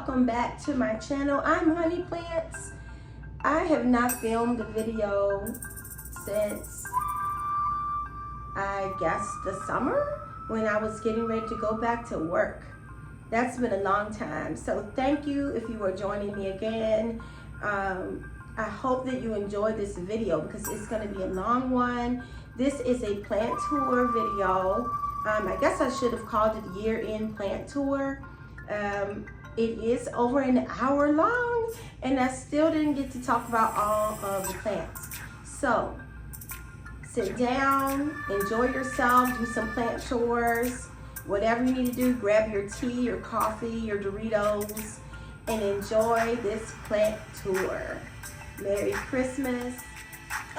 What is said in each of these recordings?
welcome back to my channel. I'm Honey Plants. I have not filmed a video since I guess the summer when I was getting ready to go back to work. That's been a long time. So thank you if you are joining me again. I hope that you enjoy this video because it's going to be a long one. This is a plant tour video. I guess I should have called it year-end plant tour. It is over an hour long and I still didn't get to talk about all of the plants. So sit down, enjoy yourself, do some plant chores, whatever you need to do. Grab your tea, your coffee, your Doritos, and enjoy this plant tour. Merry Christmas.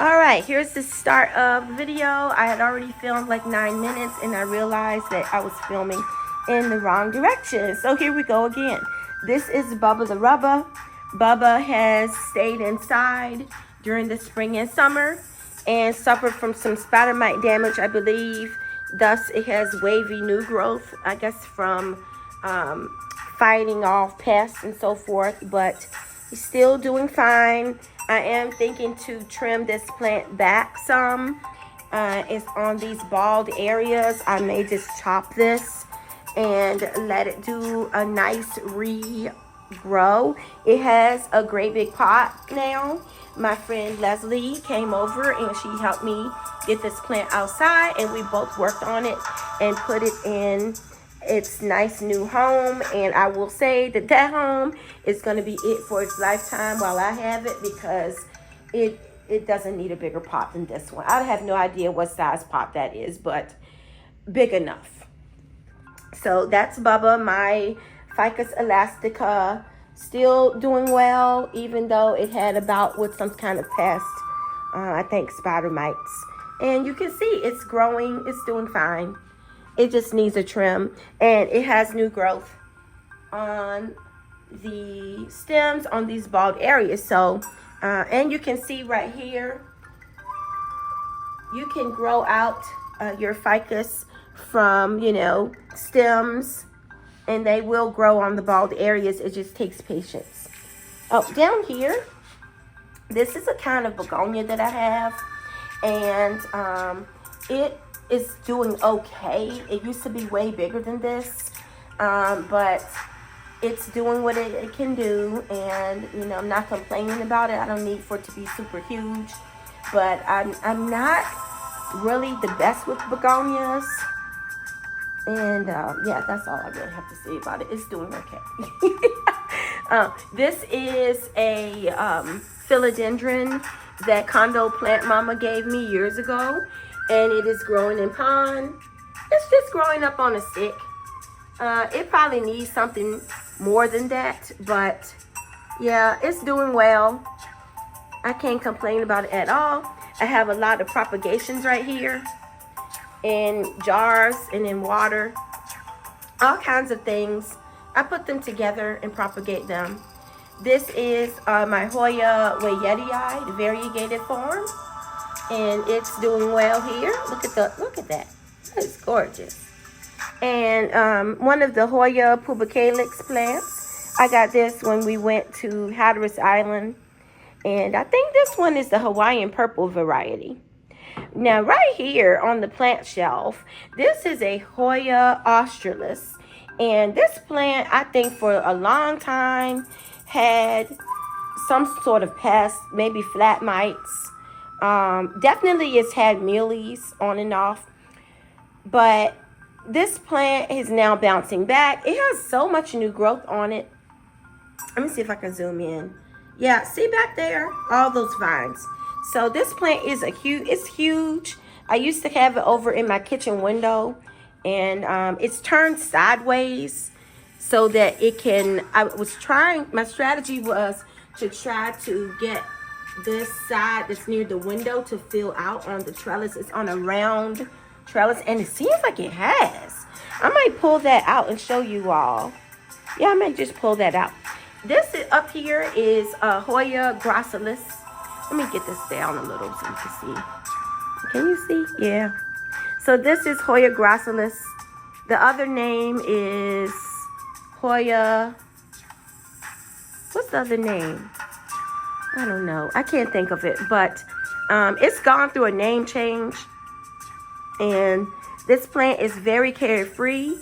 All right, here's the start of the video. I had already filmed like 9 minutes and I realized that I was filming in the wrong direction. So here we go again. This is Bubba the Rubber. Bubba has stayed inside during the spring and summer and suffered from some spider mite damage, I believe. Thus, it has wavy new growth, I guess from fighting off pests and so forth, but he's still doing fine. I am thinking to trim this plant back some. It's on these bald areas. I may just chop this and let it do a nice regrow. It has a great big pot now. My friend Leslie came over and she helped me get this plant outside and we both worked on it and put it in its nice new home. And I will say that that home is going to be it for its lifetime while I have it, because it doesn't need a bigger pot than this one. I have no idea what size pot that is, but big enough. So that's Bubba, my Ficus elastica, still doing well, even though it had a bout with some kind of pest, I think spider mites. And you can see it's growing, it's doing fine. It just needs a trim, and it has new growth on the stems on these bald areas. So, and you can see right here, you can grow out your ficus from, you know, stems, and they will grow on the bald areas. It just takes patience. Oh, down here, this is a kind of begonia that I have, and it is doing okay. It used to be way bigger than this, but it's doing what it can do, and you know, I'm not complaining about it. I don't need for it to be super huge, but I'm not really the best with begonias. And yeah, that's all I really have to say about it. It's doing okay. This is a philodendron that Condo Plant Mama gave me years ago. And it is growing in pond. It's just growing up on a stick. It probably needs something more than that. But yeah, it's doing well. I can't complain about it at all. I have a lot of propagations right here, in jars and in water, all kinds of things. I put them together and propagate them. This is my Hoya Obovata, the variegated form, and it's doing well here. Look at that. It's gorgeous. And one of the Hoya pubicalis plants, I got this when we went to Hatteras Island, and I think this one is the Hawaiian purple variety. Now, right here on the plant shelf, this is a Hoya australis. And this plant, I think for a long time, had some sort of pest, maybe flat mites. Definitely it's had mealies on and off. But this plant is now bouncing back. It has so much new growth on it. Let me see if I can zoom in. Yeah, see back there? All those vines. So this plant is it's huge. I used to have it over in my kitchen window, and it's turned sideways so that it can, my strategy was to try to get this side that's near the window to fill out on the trellis. It's on a round trellis, and it seems like it has. I might pull that out and show you all. Yeah, I might just pull that out. This up here is Hoya gracilis. Let me get this down a little so you can see. Can you see? Yeah. So this is Hoya gracilis. The other name is Hoya What's the other name? I don't know. I can't think of it, but it's gone through a name change. And this plant is very carefree.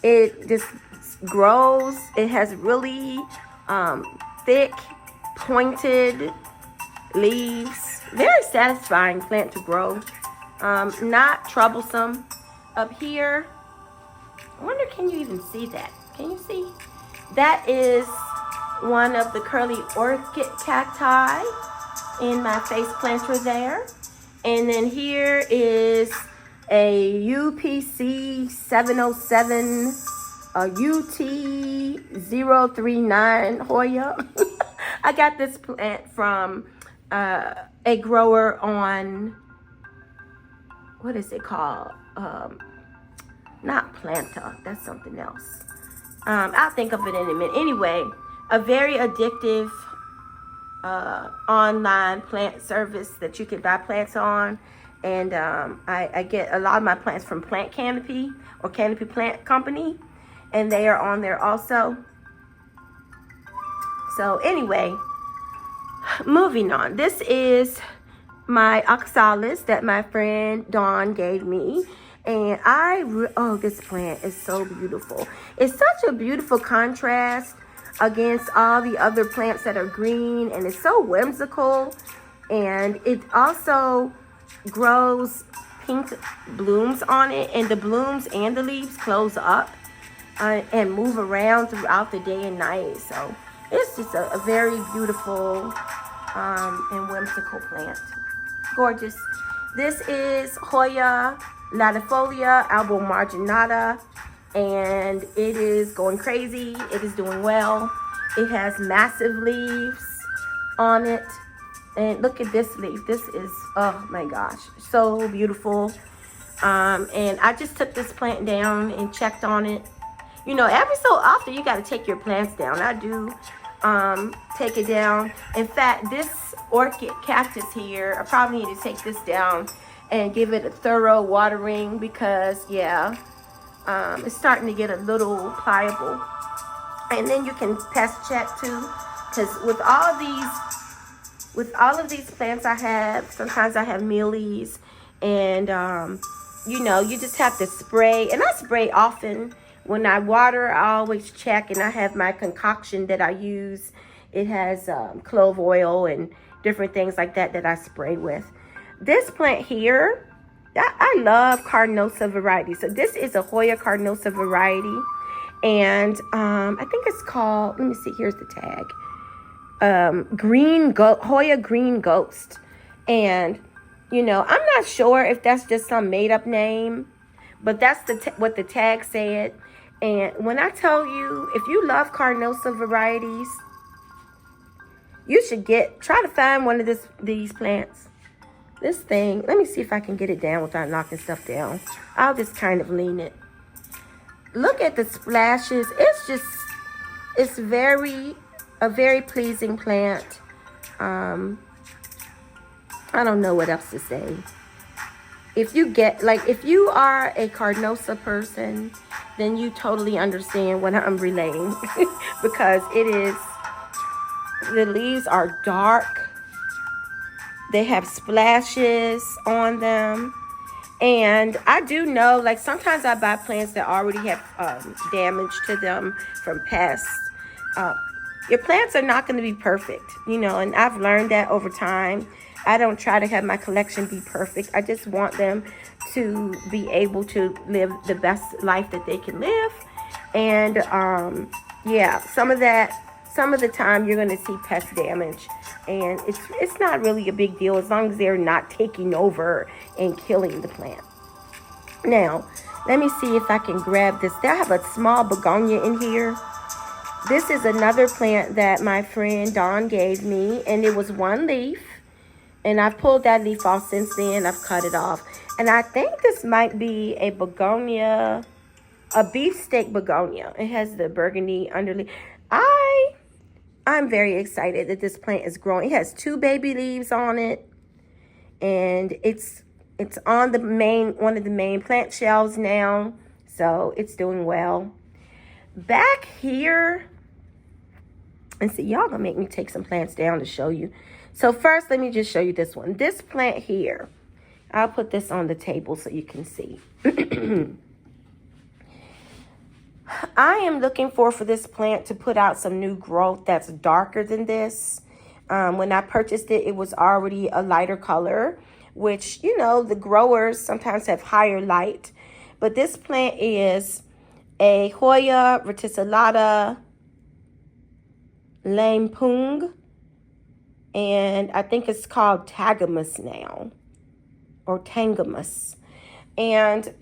It just grows. It has really thick, pointed leaves. Very satisfying plant to grow. Not troublesome. Up here, I wonder, can you even see that? Can you see? That is one of the curly orchid cacti in my face planter there. And then here is a UPC 707 UT039 Hoya. I got this plant from a grower on, what is it called? Not Planta, that's something else. I'll think of it in a minute. Anyway, a very addictive online plant service that you can buy plants on. And I get a lot of my plants from Plant Canopy or Canopy Plant Company. And they are on there also. So anyway, moving on. This is my oxalis that my friend Dawn gave me. And oh, this plant is so beautiful. It's such a beautiful contrast against all the other plants that are green, and it's so whimsical. And it also grows pink blooms on it, and the blooms and the leaves close up and move around throughout the day and night. So it's just a very beautiful and whimsical plant. Gorgeous. This is Hoya latifolia albomarginata, and it is going crazy. It is doing well. It has massive leaves on it. And look at this leaf. This is, oh my gosh, so beautiful. And I just took this plant down and checked on it. You know, every so often you got to take your plants down. I do take it down. In fact, this orchid cactus here, I probably need to take this down and give it a thorough watering, because yeah, it's starting to get a little pliable. And then you can pest check too, because with all of these plants I have, sometimes I have mealies, and you know, you just have to spray. And I spray often. When I water, I always check, and I have my concoction that I use. It has clove oil and different things like that that I spray with. This plant here, I love carnosa variety. So this is a Hoya carnosa variety. And I think it's called, let me see, here's the tag. Hoya Green Ghost. And, you know, I'm not sure if that's just some made up name, but that's what the tag said. And when I tell you, if you love carnosa varieties, you should try to find one of these plants. This thing, let me see if I can get it down without knocking stuff down. I'll just kind of lean it. Look at the splashes. It's a very pleasing plant. I don't know what else to say. If you are a carnosa person, then you totally understand what I'm relaying. Because the leaves are dark. They have splashes on them. And I do know, like, sometimes I buy plants that already have damage to them from pests. Your plants are not going to be perfect, you know, and I've learned that over time. I don't try to have my collection be perfect. I just want them to be able to live the best life that they can live. And yeah, some of the time you're going to see pest damage, and it's not really a big deal as long as they're not taking over and killing the plant. Now, let me see if I can grab this. I have a small begonia in here. This is another plant that my friend Dawn gave me, and it was one leaf. And I've pulled that leaf off since then. I've cut it off. And I think this might be a begonia, a beefsteak begonia. It has the burgundy underleaf. I'm very excited that this plant is growing. It has 2 baby leaves on it. And it's on one of the main plant shelves now. So it's doing well. Back here And see, y'all gonna make me take some plants down to show you. So first, let me just show you this one. This plant here, I'll put this on the table so you can see. I am looking for this plant to put out some new growth that's darker than this. When I purchased it, it was already a lighter color, which, you know, the growers sometimes have higher light. But this plant is a Hoya verticillata lampung, and I think it's called Tagamus now, or Tangamus. And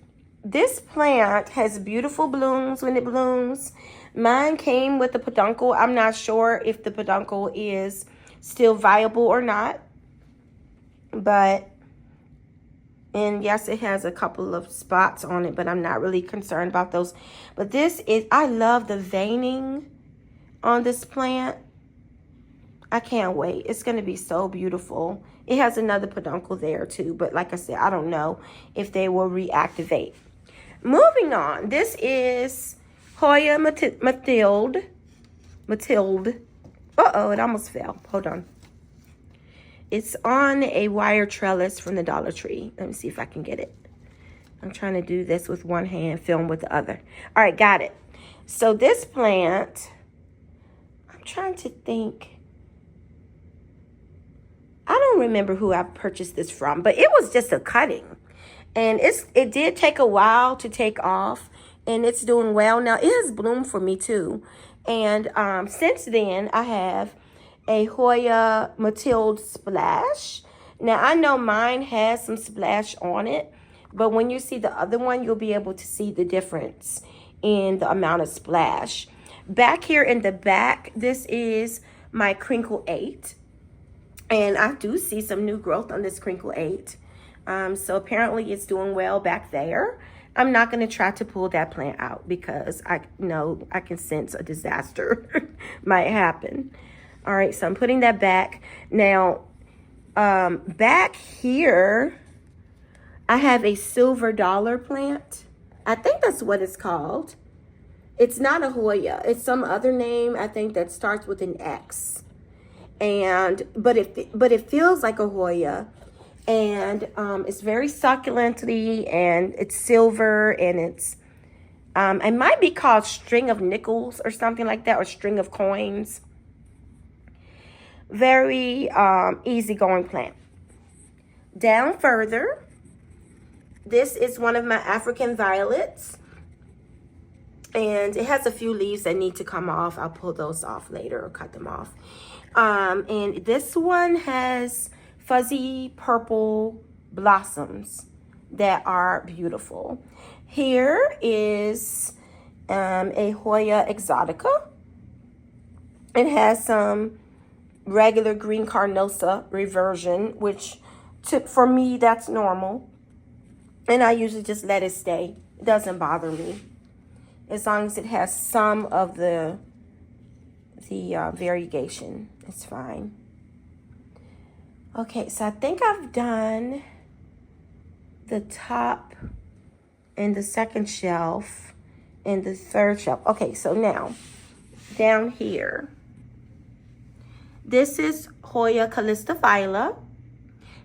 this plant has beautiful blooms when it blooms. Mine came with a peduncle. I'm not sure if the peduncle is still viable or not. But, and yes, it has a couple of spots on it, but I'm not really concerned about those. But this is, I love the veining on this plant. I can't wait. It's going to be so beautiful. It has another peduncle there too, but like I said, I don't know if they will reactivate. Moving on, this is Hoya Mathilde. Uh-oh, it almost fell. Hold on. It's on a wire trellis from the Dollar Tree. Let me see if I can get it. I'm trying to do this with one hand, film with the other. All right, got it. So this plant, I'm trying to think. I don't remember who I purchased this from, but it was just a cutting. And it did take a while to take off, and it's doing well now. It has bloomed for me too. And since then, I have a Hoya Mathilde splash. Now, I know mine has some splash on it, but when you see the other one, you'll be able to see the difference in the amount of splash. Back here in the back, this is my Crinkle 8. And I do see some new growth on this Crinkle 8. So apparently it's doing well back there. I'm not going to try to pull that plant out because I know I can sense a disaster might happen. All right, so I'm putting that back. Now, back here, I have a silver dollar plant. I think that's what it's called. It's not a Hoya. It's some other name, I think, that starts with an X. But it feels like a Hoya. And it's very succulently, and it's silver, and it's it might be called string of nickels or something like that, or string of coins. Very easygoing plant. Down further, this is one of my African violets, and it has a few leaves that need to come off. I'll pull those off later or cut them off. And this one has fuzzy purple blossoms that are beautiful. Here is a Hoya exotica. It has some regular green carnosa reversion, which for me, that's normal. And I usually just let it stay. It doesn't bother me, as long as it has some of the variegation. It's fine. Okay, so I think I've done the top and the second shelf and the third shelf. Okay, so now down here, this is Hoya calistophylla,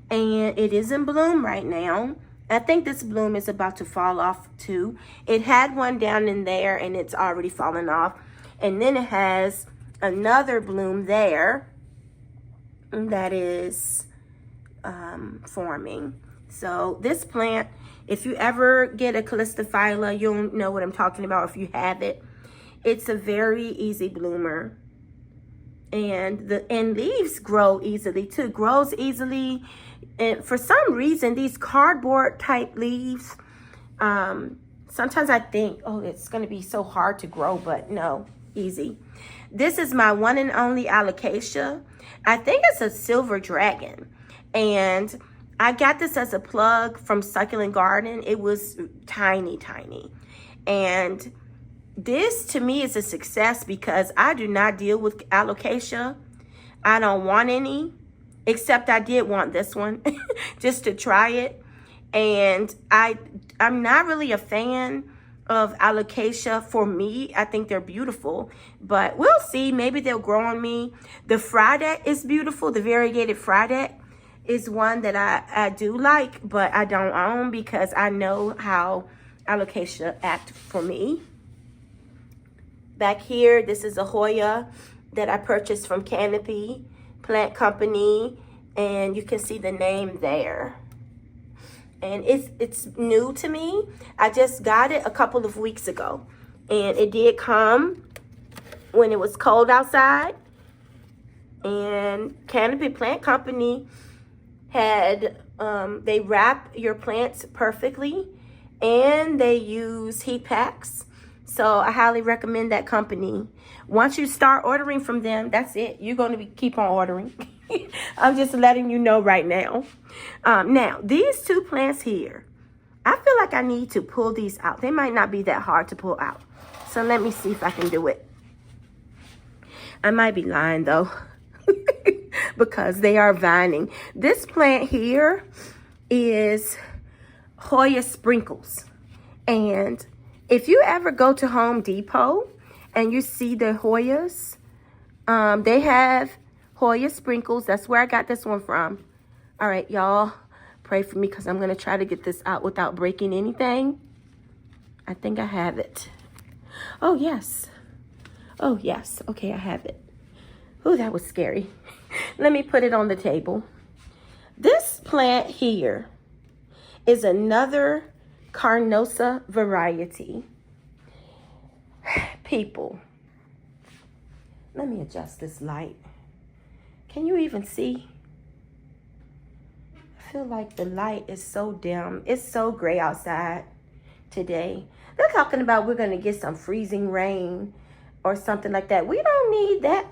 and it is in bloom right now. I think this bloom is about to fall off too. It had one down in there, and it's already fallen off. And then it has another bloom there that is forming. So this plant, if you ever get a calistophylla, you'll know what I'm talking about if you have it. It's a very easy bloomer. And leaves grow easily too. Grows easily. And for some reason, these cardboard type leaves, sometimes I think, oh, it's going to be so hard to grow, but no, easy. This is my one and only alocasia. I think it's a silver dragon. And I got this as a plug from Succulent Garden. It was tiny, tiny. And this to me is a success because I do not deal with alocasia. I don't want any, except I did want this one just to try it. And I'm not really a fan of alocasia for me. I think they're beautiful, but we'll see. Maybe they'll grow on me. The Fraudet is beautiful. The variegated Fraudet is one that I do like, but I don't own because I know how alocasia act for me. Back here, this is a Hoya that I purchased from Canopy Plant Company, and you can see the name there. And it's new to me. I just got it a couple of weeks ago, and it did come when it was cold outside. And Canopy Plant Company had they wrap your plants perfectly, and they use heat packs. So I highly recommend that company. Once you start ordering from them, that's it. You're going to keep on ordering. I'm just letting you know right now. Now, these two plants here, I feel like I need to pull these out. They might not be that hard to pull out. So let me see if I can do it. I might be lying though, because they are vining. This plant here is Hoya Sprinkles. And if you ever go to Home Depot and you see the Hoyas, they have Hoya Sprinkles. That's where I got this one from. All right, y'all, pray for me because I'm going to try to get this out without breaking anything. I think I have it. Oh, yes. Oh, yes. Okay, I have it. Oh, that was scary. Let me put it on the table. This plant here is another Carnosa variety. People, let me adjust this light. Can you even see? I feel like the light is so dim. It's so gray outside today. They're talking about we're going to get some freezing rain or something like that. We don't need that.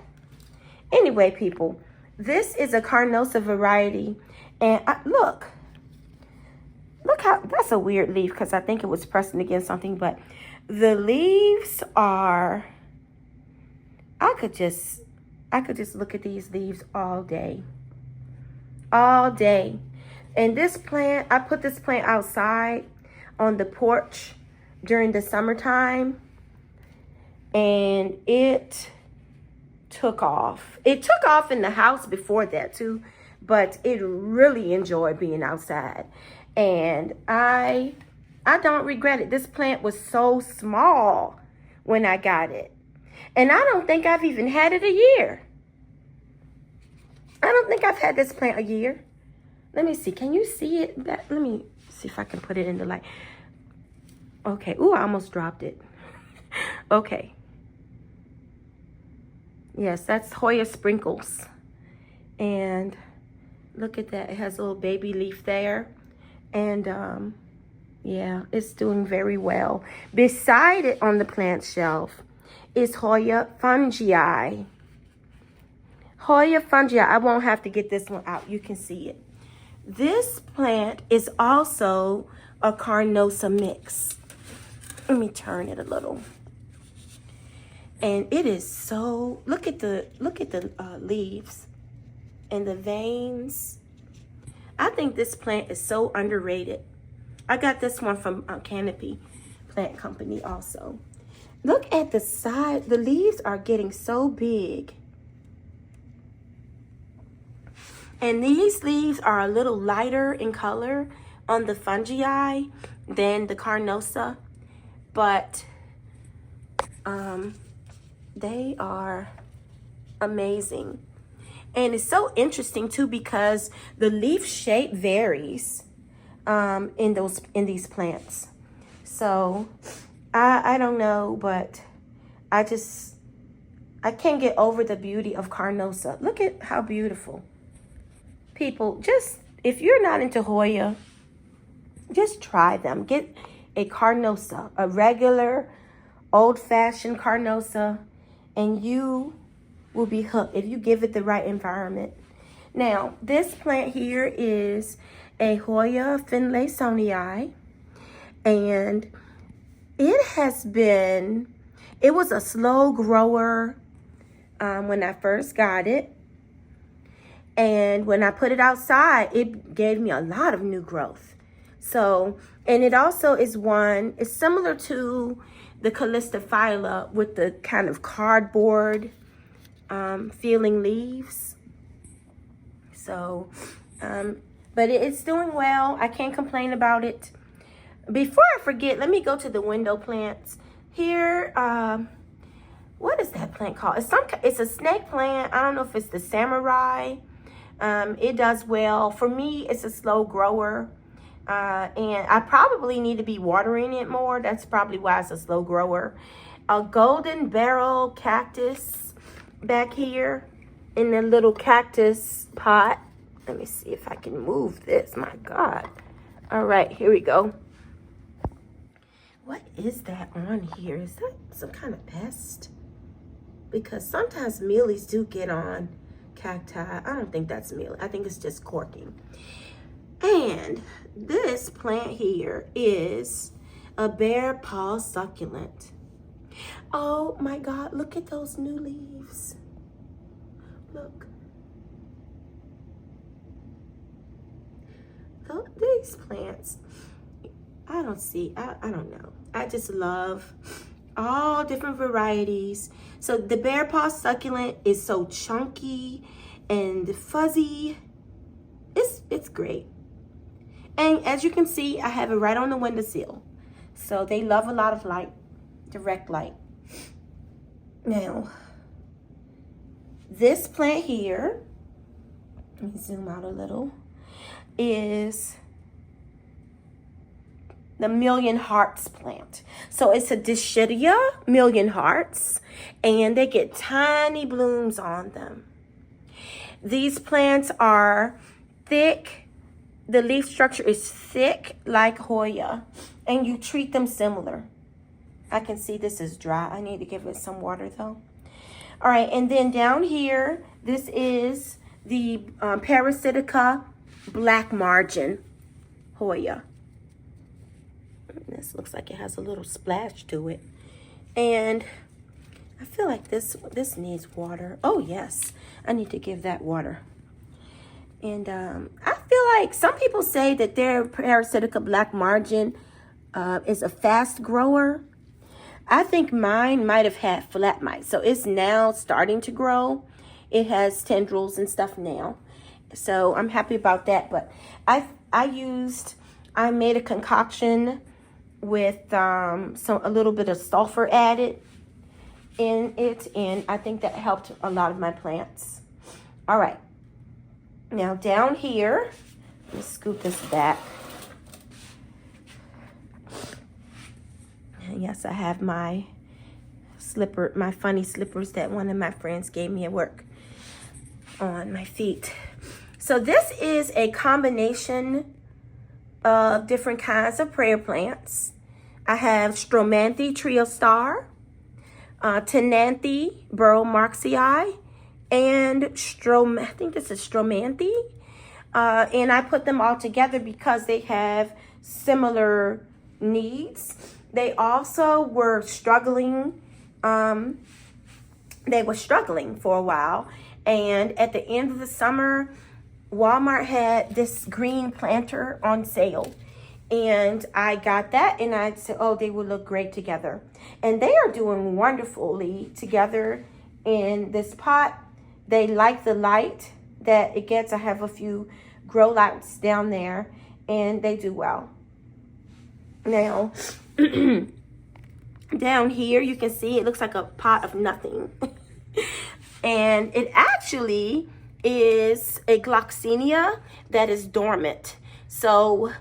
Anyway, people, this is a Carnosa variety. And look how, that's a weird leaf because I think it was pressing against something, but the leaves are, I could just look at these leaves all day. All day. And this plant, I put this plant outside on the porch during the summertime, and it took off. It took off in the house before that too, but it really enjoyed being outside. And I don't regret it. This plant was so small when I got it. And I don't think I've even had it a year. I don't think I've had this plant a year. Let me see. Can you see it? Let me see if I can put it in the light. Okay. Ooh, I almost dropped it. Okay. Yes, that's Hoya Sprinkles. And look at that. It has a little baby leaf there. And yeah, it's doing very well. Beside it on the plant shelf is Hoya Fungii. Hoya Fungii. I won't have to get this one out. You can see it. This plant is also a Carnosa mix. Let me turn it a little. And it is so, look at the leaves and the veins. I think this plant is so underrated. I got this one from Canopy Plant Company also. Look at the side. The leaves are getting so big. And these leaves are a little lighter in color on the fungii than the Carnosa. But they are amazing. And it's so interesting too because the leaf shape varies in these plants. So I don't know, but I can't get over the beauty of Carnosa. Look at how beautiful. People, just if you're not into Hoya, just try them. Get a Carnosa, a regular old-fashioned Carnosa, and you will be hooked if you give it the right environment. Now, this plant here is a Hoya Finlaysonii, and it was a slow grower when I first got it. And when I put it outside, it gave me a lot of new growth. So, and it also is one, it's similar to the Calistophylla with the kind of cardboard feeling leaves. So, but it's doing well. I can't complain about it. Before I forget, let me go to the window plants. Here, what is that plant called? It's a snake plant. I don't know if it's the samurai. It does well. For me, it's a slow grower. And I probably need to be watering it more. That's probably why it's a slow grower. A golden barrel cactus back here in the little cactus pot. Let me see if I can move this. My God. All right, here we go. What is that on here? Is that some kind of pest? Because sometimes mealies do get on cacti. I don't think that's mealy. I think it's just corking. And this plant here is a bear paw succulent. Oh my God, look at those new leaves. Look. Oh, these plants, I don't know. I just love all different varieties. So the bear paw succulent is so chunky and fuzzy. It's great. And as you can see, I have it right on the windowsill. So they love a lot of light, direct light. Now, this plant here, let me zoom out a little, is the Million Hearts plant. So it's a Dischidia Million Hearts, and they get tiny blooms on them. These plants are thick. The leaf structure is thick like Hoya, and you treat them similar. I can see this is dry. I need to give it some water though. All right, and then down here, this is the Parasitica Black Margin Hoya. This looks like it has a little splash to it. And I feel like this needs water. Oh yes, I need to give that water. And I feel like some people say that their Parasitica Black Margin is a fast grower. I think mine might have had flat mites. So it's now starting to grow. It has tendrils and stuff now. So I'm happy about that. But I made a concoction with a little bit of sulfur added in it. And I think that helped a lot of my plants. All right. Now down here, let's scoot this back. And yes, I have my funny slippers that one of my friends gave me at work on my feet. So this is a combination of different kinds of prayer plants. I have Stromanthe Triostar, Tenanthe Burromarxii, and I think this is Stromanthe. And I put them all together because they have similar needs. They also were struggling. They were struggling for a while. And at the end of the summer, Walmart had this green planter on sale. And I got that and I said, oh, they would look great together. And they are doing wonderfully together in this pot. They like the light that it gets. I have a few grow lights down there and they do well. Now, down here, you can see it looks like a pot of nothing. And it actually is a Gloxinia that is dormant. So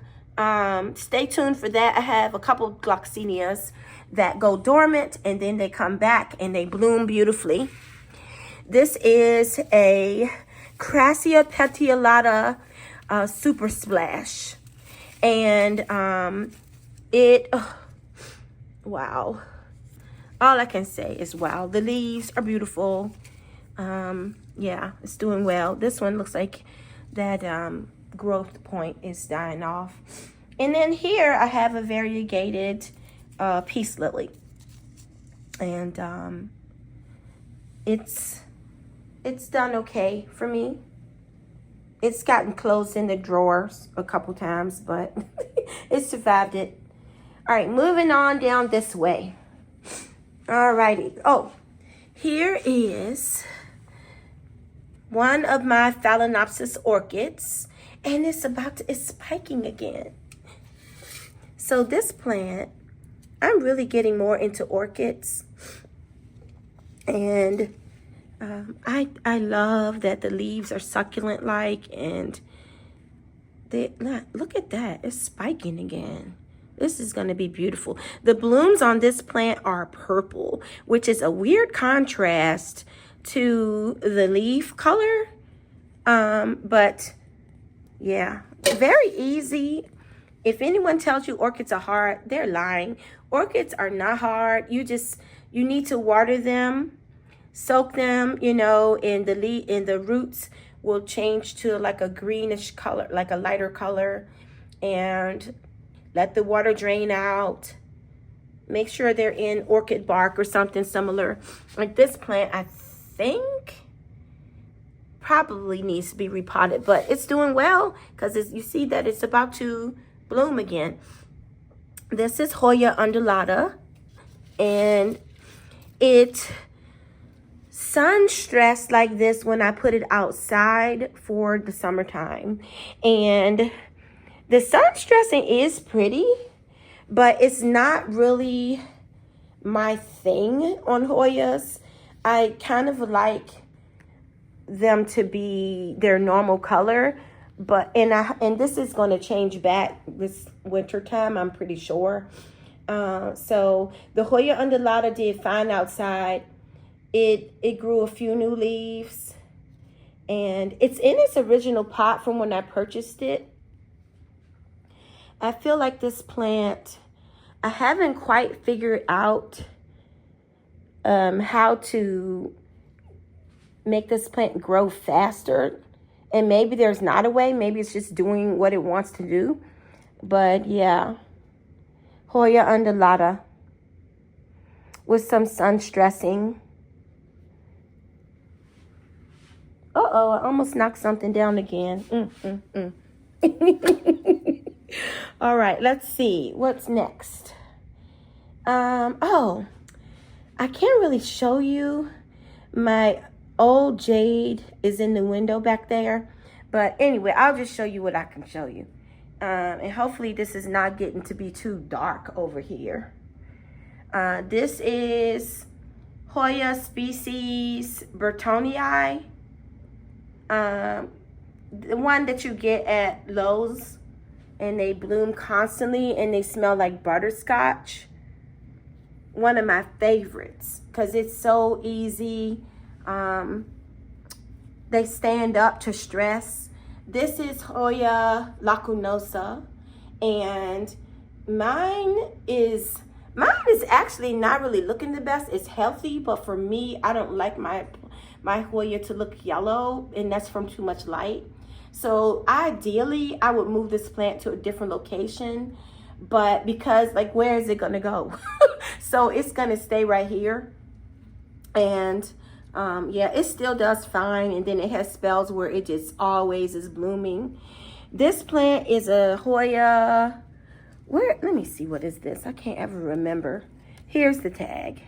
stay tuned for that. I have a couple of Gloxinias that go dormant and then they come back and they bloom beautifully. This is a Crassia petiolata Super Splash. And wow. All I can say is wow. The leaves are beautiful. Yeah, it's doing well. This one looks like that growth point is dying off. And then here I have a variegated peace lily. And it's done okay for me. It's gotten closed in the drawers a couple times, but It survived it. All right, moving on down this way. All righty. Oh, here is one of my Phalaenopsis orchids, and it's spiking again. So this plant, I'm really getting more into orchids, and I love that the leaves are succulent like, and look at that, it's spiking again. This is going to be beautiful. The blooms on this plant are purple, which is a weird contrast to the leaf color. But yeah, very easy. If anyone tells you orchids are hard, they're lying. Orchids are not hard. You need to water them, soak them, you know, and the roots will change to like a greenish color, like a lighter color, and let the water drain out. Make sure they're in orchid bark or something similar. Like this plant, I think probably needs to be repotted, but it's doing well because you see that it's about to bloom again. This is Hoya undulata, and it sun stressed like this when I put it outside for the summertime. And the sun stressing is pretty, but it's not really my thing on Hoyas. I kind of like them to be their normal color, but and this is going to change back this winter time, I'm pretty sure. So the Hoya undulata did fine outside. It grew a few new leaves, and it's in its original pot from when I purchased it. I feel like this plant, I haven't quite figured out how to make this plant grow faster. And maybe there's not a way. Maybe it's just doing what it wants to do. But yeah, Hoya undulata with some sun stressing. Uh-oh, I almost knocked something down again. All right, let's see. What's next? Oh, I can't really show you. My old jade is in the window back there. But anyway, I'll just show you what I can show you. And hopefully this is not getting to be too dark over here. This is Hoya species Burtonii. The one that you get at Lowe's, and they bloom constantly and they smell like butterscotch. One of my favorites because it's so easy. They stand up to stress. This is Hoya lacunosa, and mine is actually not really looking the best. It's healthy, but for me, I don't like my Hoya to look yellow, and that's from too much light. So ideally, I would move this plant to a different location, but because like, where is it gonna go? So it's gonna stay right here. And yeah, it still does fine. And then it has spells where it just always is blooming. This plant is a Hoya, let me see, what is this? I can't ever remember. Here's the tag.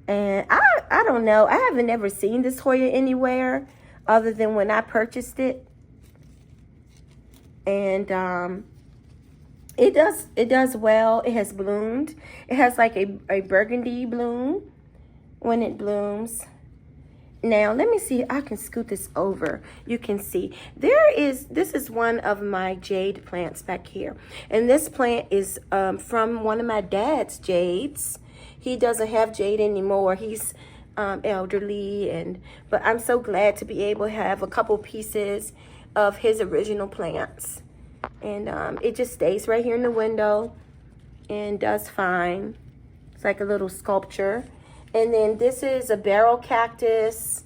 And I don't know. I haven't ever seen this Hoya anywhere other than when I purchased it. And it does well. It has bloomed. It has like a burgundy bloom when it blooms. Now let me see if I can scoot this over. You can see this is one of my jade plants back here. And this plant is from one of my dad's jades. He doesn't have jade anymore. He's elderly, but I'm so glad to be able to have a couple pieces of his original plants. And it just stays right here in the window and does fine. It's like a little sculpture. And then this is a barrel cactus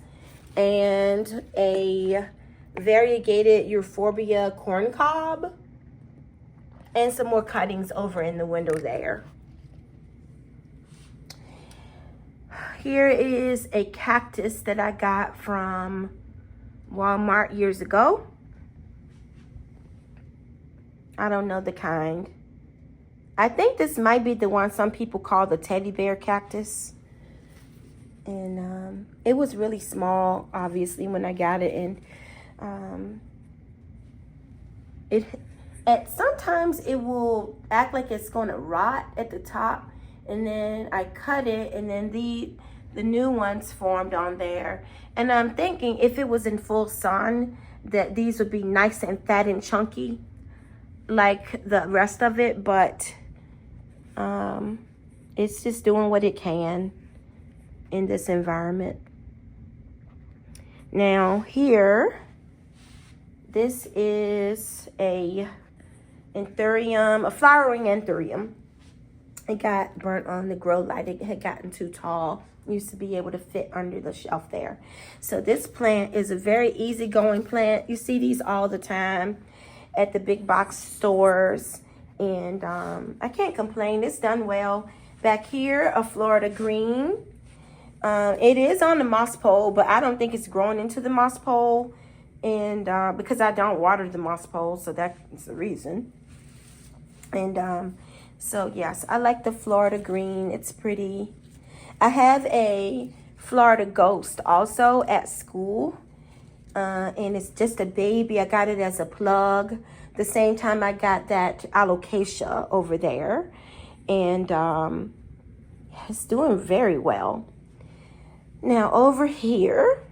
and a variegated euphorbia corn cob, and some more cuttings over in the window there. Here is a cactus that I got from Walmart years ago. I don't know the kind. I think this might be the one some people call the teddy bear cactus. And it was really small, obviously, when I got it. And sometimes it will act like it's going to rot at the top. And then I cut it, and then the new ones formed on there. And I'm thinking if it was in full sun, that these would be nice and fat and chunky like the rest of it. But it's just doing what it can in this environment. Now here, this is a Anthurium, a flowering Anthurium. It got burnt on the grow light. It had gotten too tall. Used to be able to fit under the shelf there. So this plant is a very easygoing plant. You see these all the time at the big box stores. And I can't complain. It's done well. Back here, a Florida green. It is on the moss pole, but I don't think it's growing into the moss pole. And because I don't water the moss pole, so that's the reason. And so yes, I like the Florida green. It's pretty. I have a Florida Ghost also at school. And it's just a baby. I got it as a plug. The same time I got that alocasia over there. And it's doing very well. Now over here,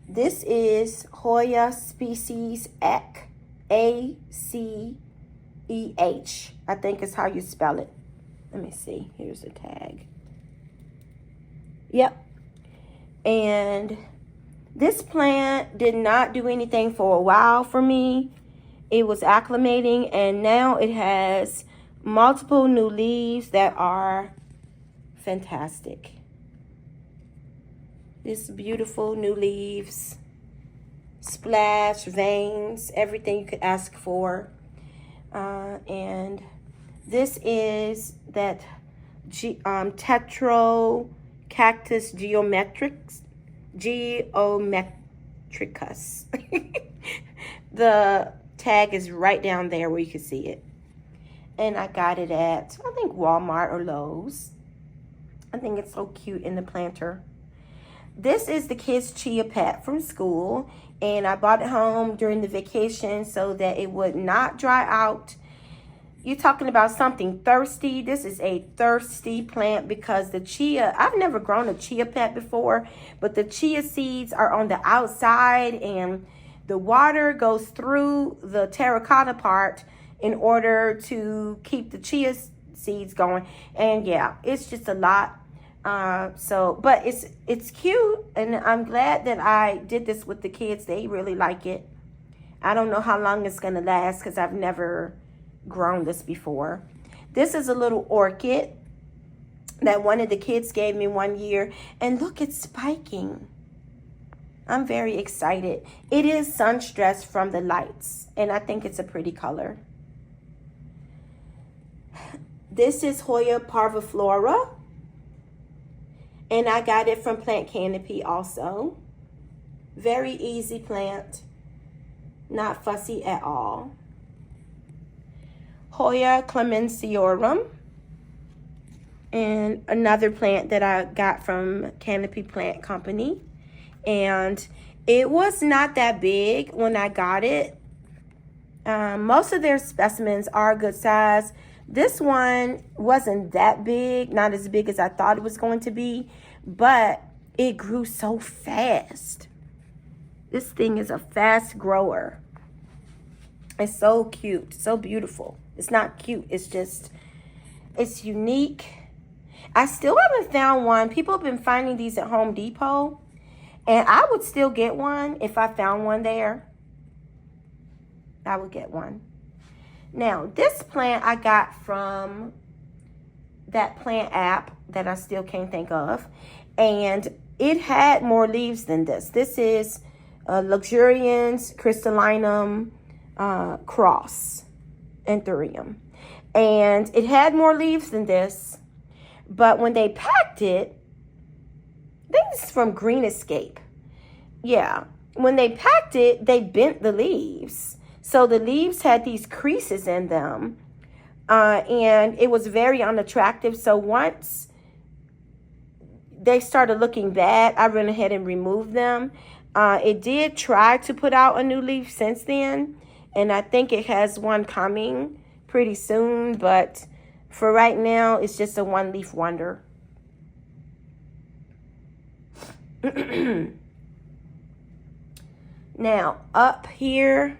this is Hoya species Ek, A-C-E-H. I think is how you spell it. Let me see. Here's the tag. Yep. And this plant did not do anything for a while for me. It was acclimating, and now it has multiple new leaves that are fantastic. This beautiful new leaves, splash, veins, everything you could ask for. And this is that Tetro Cactus Geometricus. The tag is right down there where you can see it. And I got it at, I think, Walmart or Lowe's. I think it's so cute in the planter. This is the kids' chia pet from school. And I bought it home during the vacation so that it would not dry out. You're talking about something thirsty. This is a thirsty plant because the chia, I've never grown a chia pet before, but the chia seeds are on the outside and the water goes through the terracotta part in order to keep the chia seeds going. And yeah, it's just a lot. But it's cute, and I'm glad that I did this with the kids. They really like it. I don't know how long it's gonna last because I've never grown this before. This is a little orchid that one of the kids gave me one year, and look, it's spiking. I'm very excited. It is sun stressed from the lights, and I think it's a pretty color. This is Hoya parviflora, and I got it from Plant Canopy also. Very easy plant, not fussy at all. Hoya clemensiorum, and another plant that I got from Canopy Plant Company. And it was not that big when I got it. Most of their specimens are good size. This one wasn't that big, not as big as I thought it was going to be, but it grew so fast. This thing is a fast grower. It's so cute, so beautiful. It's not cute, it's just, it's unique. I still haven't found one. People have been finding these at Home Depot, and I would still get one if I found one there. I would get one. Now, this plant I got from that plant app that I still can't think of, and it had more leaves than this. This is Luxurians crystallinum cross Anthurium, and it had more leaves than this, but when they packed it, I think this is from Green Escape. yeah, when they packed it, they bent the leaves. So the leaves had these creases in them. And it was very unattractive. So once they started looking bad, I went ahead and removed them. It did try to put out a new leaf since then. And I think it has one coming pretty soon. But for right now, it's just a one leaf wonder. Now, up here,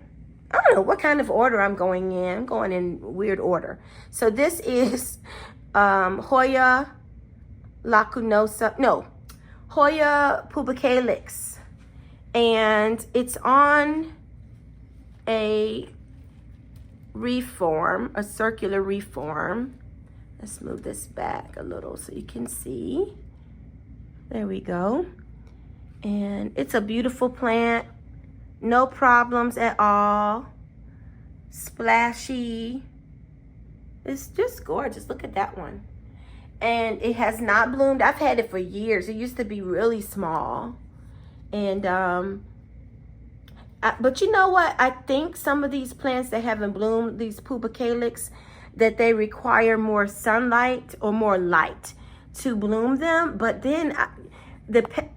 I don't know what kind of order I'm going in. I'm going in weird order. So this is Hoya lacunosa. No, Hoya pubicalis. And it's on a reform, a circular reform. Let's move this back a little so you can see. There we go. And it's a beautiful plant. No problems at all. Splashy. It's just gorgeous. Look at that one. And it has not bloomed. I've had it for years. It used to be really small. And, but you know what? I think some of these plants that haven't bloomed, these pubicalis, that they require more sunlight or more light to bloom them. But then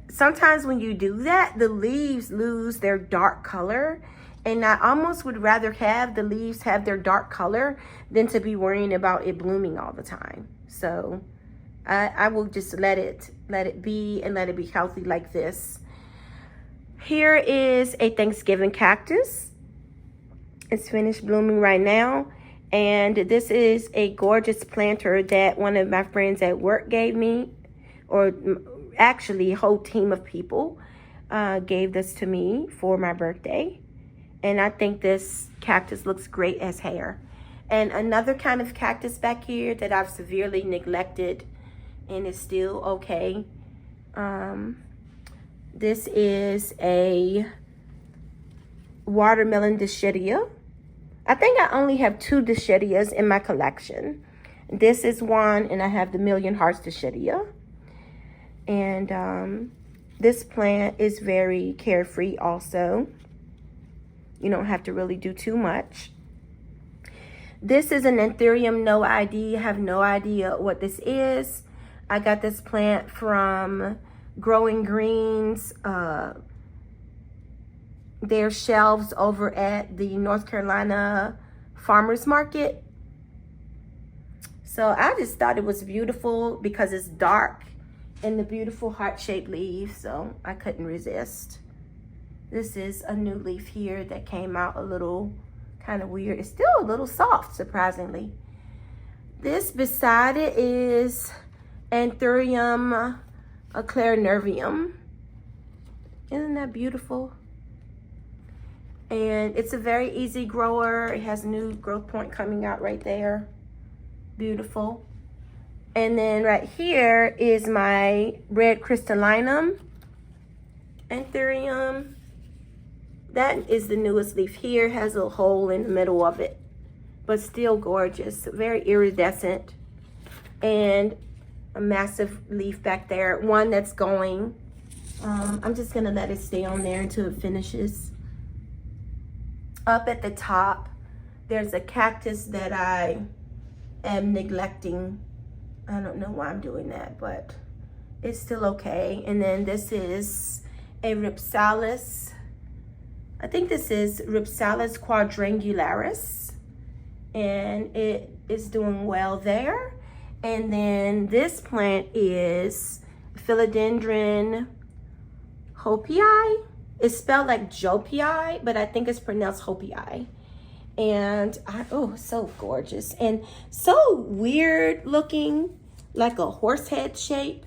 sometimes when you do that, the leaves lose their dark color. And I almost would rather have the leaves have their dark color than to be worrying about it blooming all the time. So I will just let it be and let it be healthy like this. Here is a Thanksgiving cactus. It's finished blooming right now. And this is a gorgeous planter that one of my friends at work gave me, or actually a whole team of people gave this to me for my birthday. And I think this cactus looks great as hair. And another kind of cactus back here that I've severely neglected and is still okay. This is a watermelon dischidia. I think I only have 2 dischidias in my collection. This is one, and I have the Million Hearts dischidia. And this plant is very carefree also. You don't have to really do too much. This is an Anthurium, no idea. I have no idea what this is. I got this plant from Growing Greens. Their shelves over at the North Carolina Farmers Market. So I just thought it was beautiful because it's dark and the beautiful heart-shaped leaves. So I couldn't resist. This is a new leaf here that came out a little kind of weird. It's still a little soft, surprisingly. This beside it is Anthurium clarinervium. Isn't that beautiful? And it's a very easy grower. It has a new growth point coming out right there. Beautiful. And then right here is my red crystallinum Anthurium. That is the newest leaf here. It has a hole in the middle of it, but still gorgeous. Very iridescent. And a massive leaf back there. One that's going. I'm just going to let it stay on there until it finishes. Up at the top, there's a cactus that I am neglecting. I don't know why I'm doing that, but it's still okay. And then this is a Rhipsalis. I think this is Rhipsalis quadrangularis. And it is doing well there. And then this plant is Philodendron Hoyas. It's spelled like Jopii, but I think it's pronounced Hoyas. And oh, so gorgeous and so weird looking, like a horse head shape.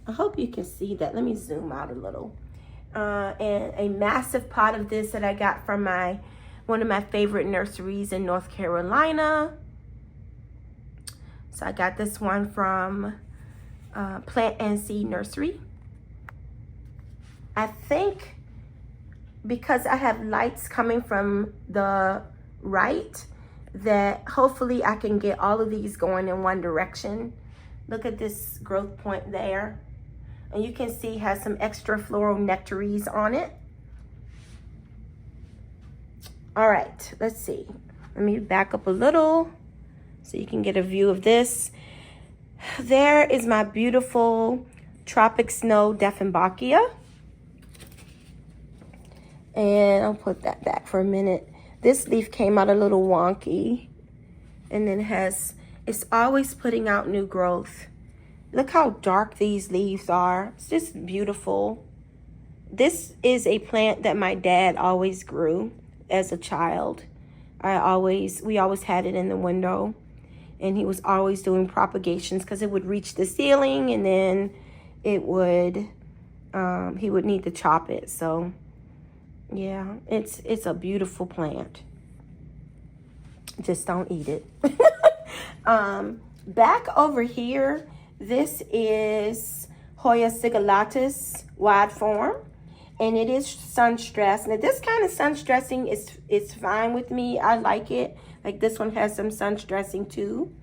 I hope you can see that. Let me zoom out a little. And a massive pot of this that I got from one of my favorite nurseries in North Carolina. So I got this one from Plant and Seed Nursery. I think because I have lights coming from the right, that hopefully I can get all of these going in one direction. Look at this growth point there. And you can see has some extra floral nectaries on it. All right, let's see. Let me back up a little so you can get a view of this. There is my beautiful Tropic Snow Dieffenbachia. And I'll put that back for a minute. This leaf came out a little wonky. And then it's always putting out new growth. Look how dark these leaves are. It's just beautiful. This is a plant that my dad always grew as a child. We always had it in the window. And he was always doing propagations because it would reach the ceiling and then it would, he would need to chop it. So yeah, it's a beautiful plant. Just don't eat it. Back over here, this is Hoya sigillata wide form, and it is sun stressed. Now this kind of sun stressing is fine with me. I like it. Like this one has some sun stressing too,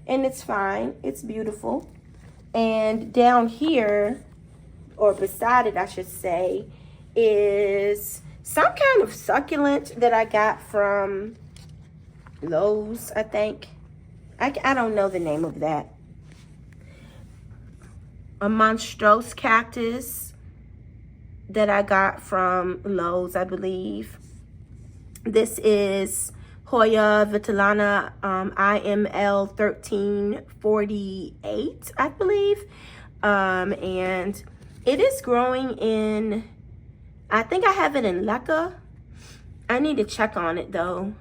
and it's fine. It's beautiful. And down here, or beside it I should say, is some kind of succulent that I got from Lowe's, I think. I don't know the name of that. A monstrose cactus that I got from Lowe's, I believe. This is Hoya Obovata IML 1348, I believe. And it is growing in, I think I have it in leca. I need to check on it though.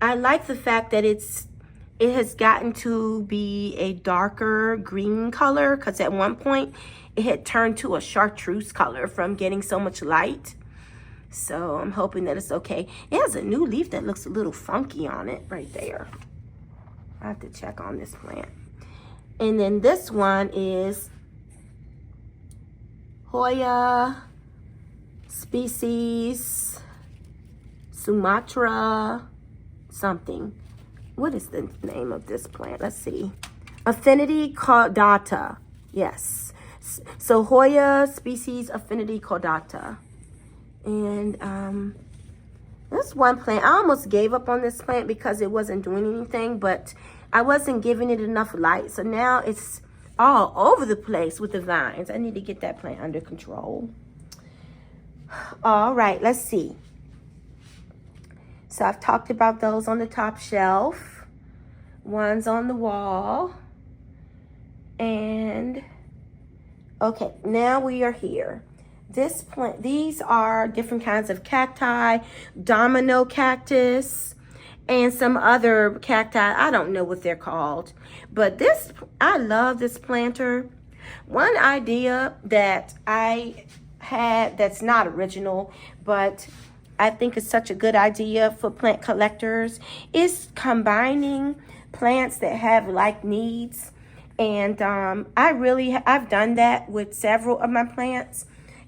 I like the fact that it has gotten to be a darker green color, because at one point it had turned to a chartreuse color from getting so much light. So I'm hoping that it's okay. It has a new leaf that looks a little funky on it right there. I have to check on this plant. And then this one is Hoya species Sumatra something. What is the name of this plant? Let's see. Affinity caudata. Yes. So Hoya species Affinity caudata. And this one plant, I almost gave up on this plant because it wasn't doing anything, but I wasn't giving it enough light. So now it's all over the place with the vines. I need to get that plant under control. All right, let's see. So I've talked about those on the top shelf. One's on the wall. And okay, now we are here. This plant, these are different kinds of cacti, domino cactus, and some other cacti. I don't know what they're called, but this, I love this planter. One idea that I had that's not original, but I think it's such a good idea for plant collectors, is combining plants that have like needs. And I've done that with several of my plants,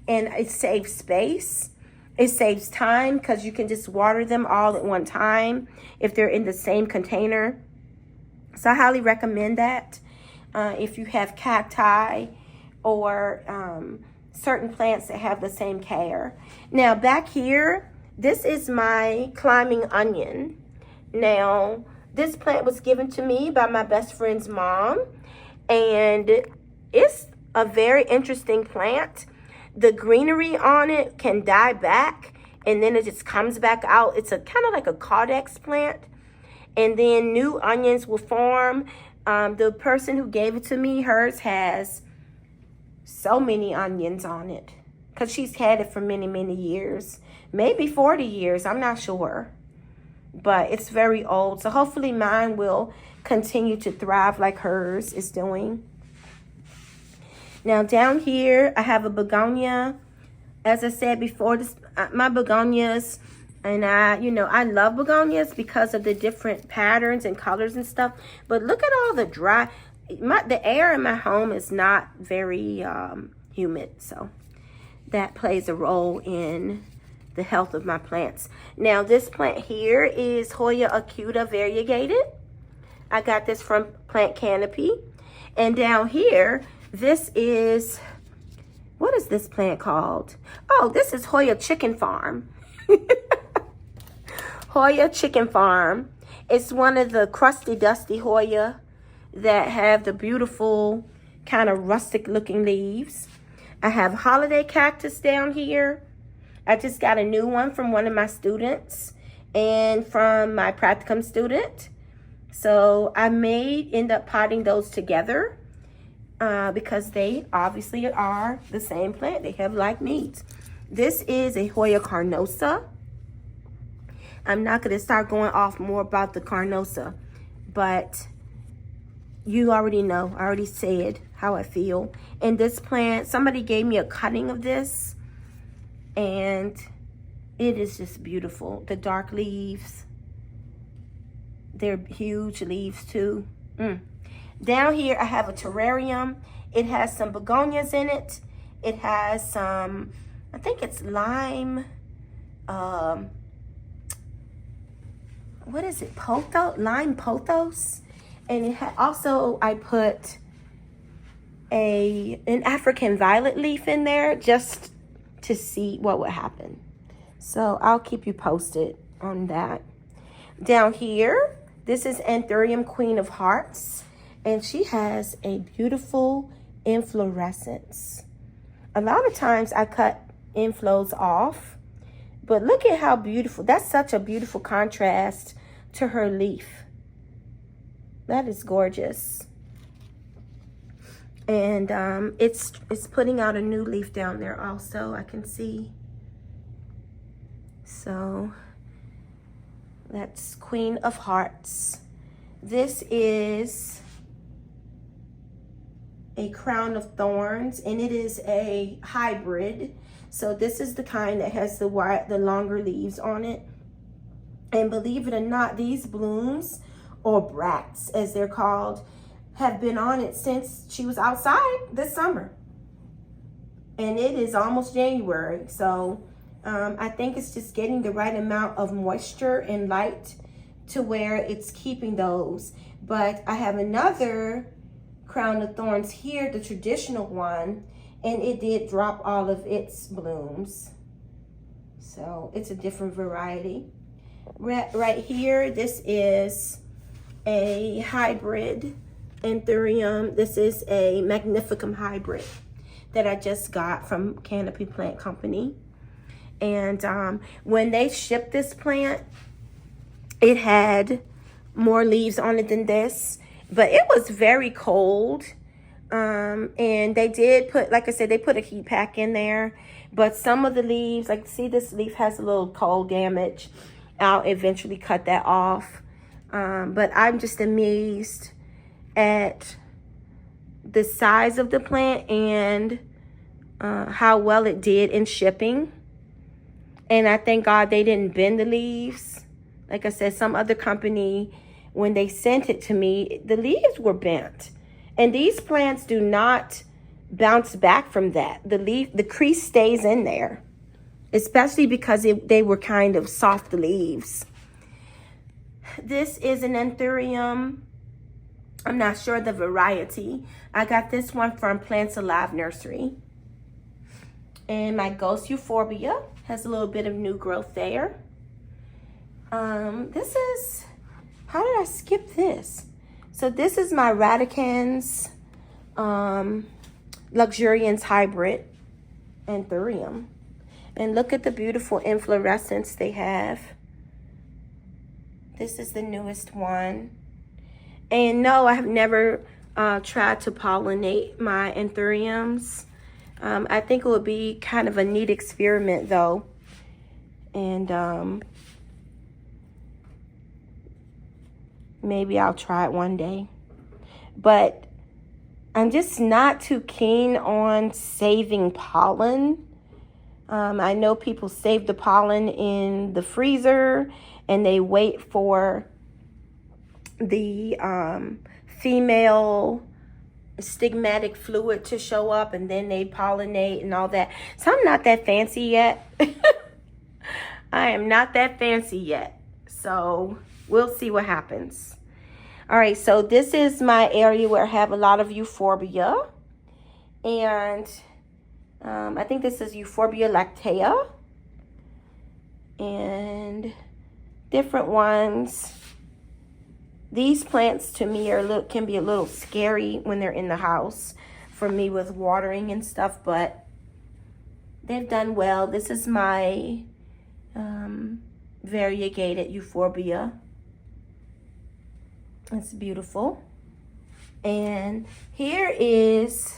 and it saves space. It saves time because you can just water them all at one time if they're in the same container. So I highly recommend that if you have cacti or certain plants that have the same care. Now back here, this is my climbing onion. Now, this plant was given to me by my best friend's mom, and it's a very interesting plant. The greenery on it can die back, and then it just comes back out. It's a kind of like a caudex plant, and then new onions will form. The person who gave it to me, hers has so many onions on it because she's had it for many, many years. Maybe 40 years, I'm not sure. But it's very old. So hopefully mine will continue to thrive like hers is doing. Now down here, I have a begonia. As I said before, my begonias, and I love begonias because of the different patterns and colors and stuff. But look at all the the air in my home is not very humid. So that plays a role in the health of my plants. Now this plant here is Hoya acuta variegated. I got this from Plant Canopy. And down here, This is, what is this plant called? Oh, this is Hoya Chicken Farm. Hoya Chicken Farm. It's one of the crusty, dusty Hoya that have the beautiful kind of rustic looking leaves. I have holiday cactus down here. I just got a new one from one of my students and from my practicum student. So I may end up potting those together because they obviously are the same plant. They have like needs. This is a Hoya carnosa. I'm not going to start going off more about the carnosa, but you already know. I already said how I feel. And this plant, somebody gave me a cutting of this, and it is just beautiful. The dark leaves, they're huge leaves too. Down here, I have a terrarium. It has some begonias in it. It has some, I think it's lime, what is it, lime pothos. And it also, I put an African violet leaf in there just to see what would happen. So I'll keep you posted on that. Down here, this is Anthurium Queen of Hearts, and she has a beautiful inflorescence. A lot of times I cut inflows off, but look at how beautiful. That's such a beautiful contrast to her leaf. That is gorgeous. And it's putting out a new leaf down there also, I can see. So that's Queen of Hearts. This is a Crown of Thorns, and it is a hybrid. So this is the kind that has the longer leaves on it. And believe it or not, these blooms, or bracts as they're called, have been on it since she was outside this summer. And it is almost January. So I think it's just getting the right amount of moisture and light to where it's keeping those. But I have another Crown of Thorns here, the traditional one, and it did drop all of its blooms. So it's a different variety. Right here, this is a hybrid Anthurium. This is a Magnificum hybrid that I just got from Canopy Plant Company. And when they shipped this plant, it had more leaves on it than this, but it was very cold. And they did put, like I said, they put a heat pack in there, but some of the leaves, like see this leaf has a little cold damage. I'll eventually cut that off. But I'm just amazed at the size of the plant and how well it did in shipping. And I thank God they didn't bend the leaves. Like I said, some other company, when they sent it to me, the leaves were bent. And these plants do not bounce back from that. The crease stays in there, especially because they were kind of soft leaves. This is an Anthurium. I'm not sure the variety. I got this one from Plants Alive Nursery. And my Ghost Euphorbia has a little bit of new growth there. This is, how did I skip this? So this is my Radicans Luxuriance Hybrid Anthurium. And look at the beautiful inflorescence they have. This is the newest one. And no, I have never tried to pollinate my Anthuriums. I think it would be kind of a neat experiment though. And maybe I'll try it one day. But I'm just not too keen on saving pollen. I know people save the pollen in the freezer and they wait for the female stigmatic fluid to show up and then they pollinate and all that. So I'm not that fancy yet. I am not that fancy yet. So we'll see what happens. All right, so this is my area where I have a lot of euphorbia. And I think this is Euphorbia lactea. And different ones. These plants to me can be a little scary when they're in the house for me with watering and stuff, but they've done well. This is my variegated Euphorbia. It's beautiful. And here is,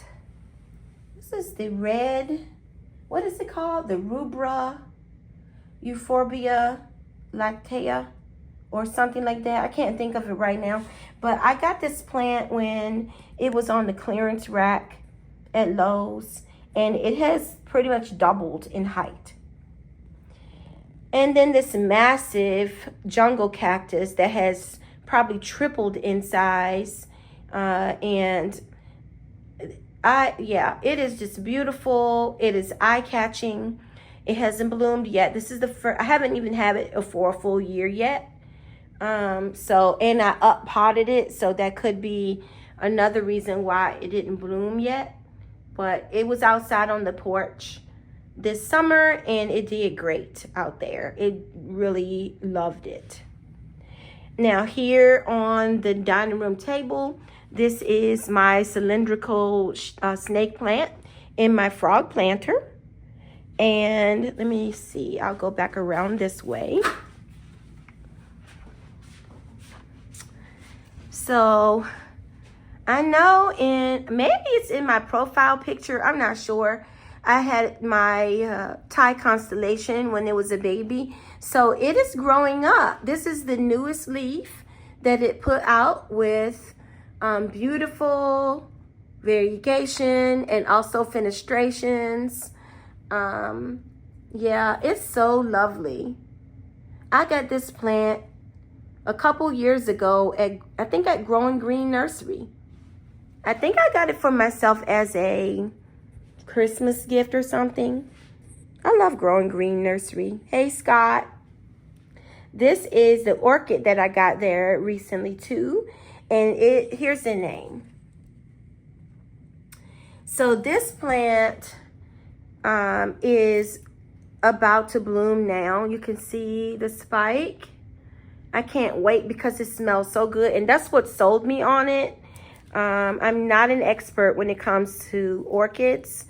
this is the red, what is it called? The rubra Euphorbia lactea or something like that. I can't think of it right now. But I got this plant when it was on the clearance rack at Lowe's. And it has pretty much doubled in height. And then this massive jungle cactus that has probably tripled in size. And it is just beautiful. It is eye-catching. It hasn't bloomed yet. This is the first, I haven't even had it for a full year yet. And I up potted it, so that could be another reason why it didn't bloom yet. But it was outside on the porch this summer, and it did great out there. It really loved it. Now here on the dining room table, this is my cylindrical snake plant in my frog planter. And let me see, I'll go back around this way. So I know maybe it's in my profile picture, I'm not sure. I had my Thai constellation when it was a baby. So it is growing up. This is the newest leaf that it put out with beautiful variegation and also fenestrations. Yeah, it's so lovely. I got this plant a couple years ago I think at Growing Green Nursery. I think I got it for myself as a Christmas gift or something. I love Growing Green Nursery. Hey, Scott. This is the orchid that I got there recently too. And here's the name. So this plant is about to bloom now. You can see the spike. I can't wait because it smells so good. And that's what sold me on it. I'm not an expert when it comes to orchids.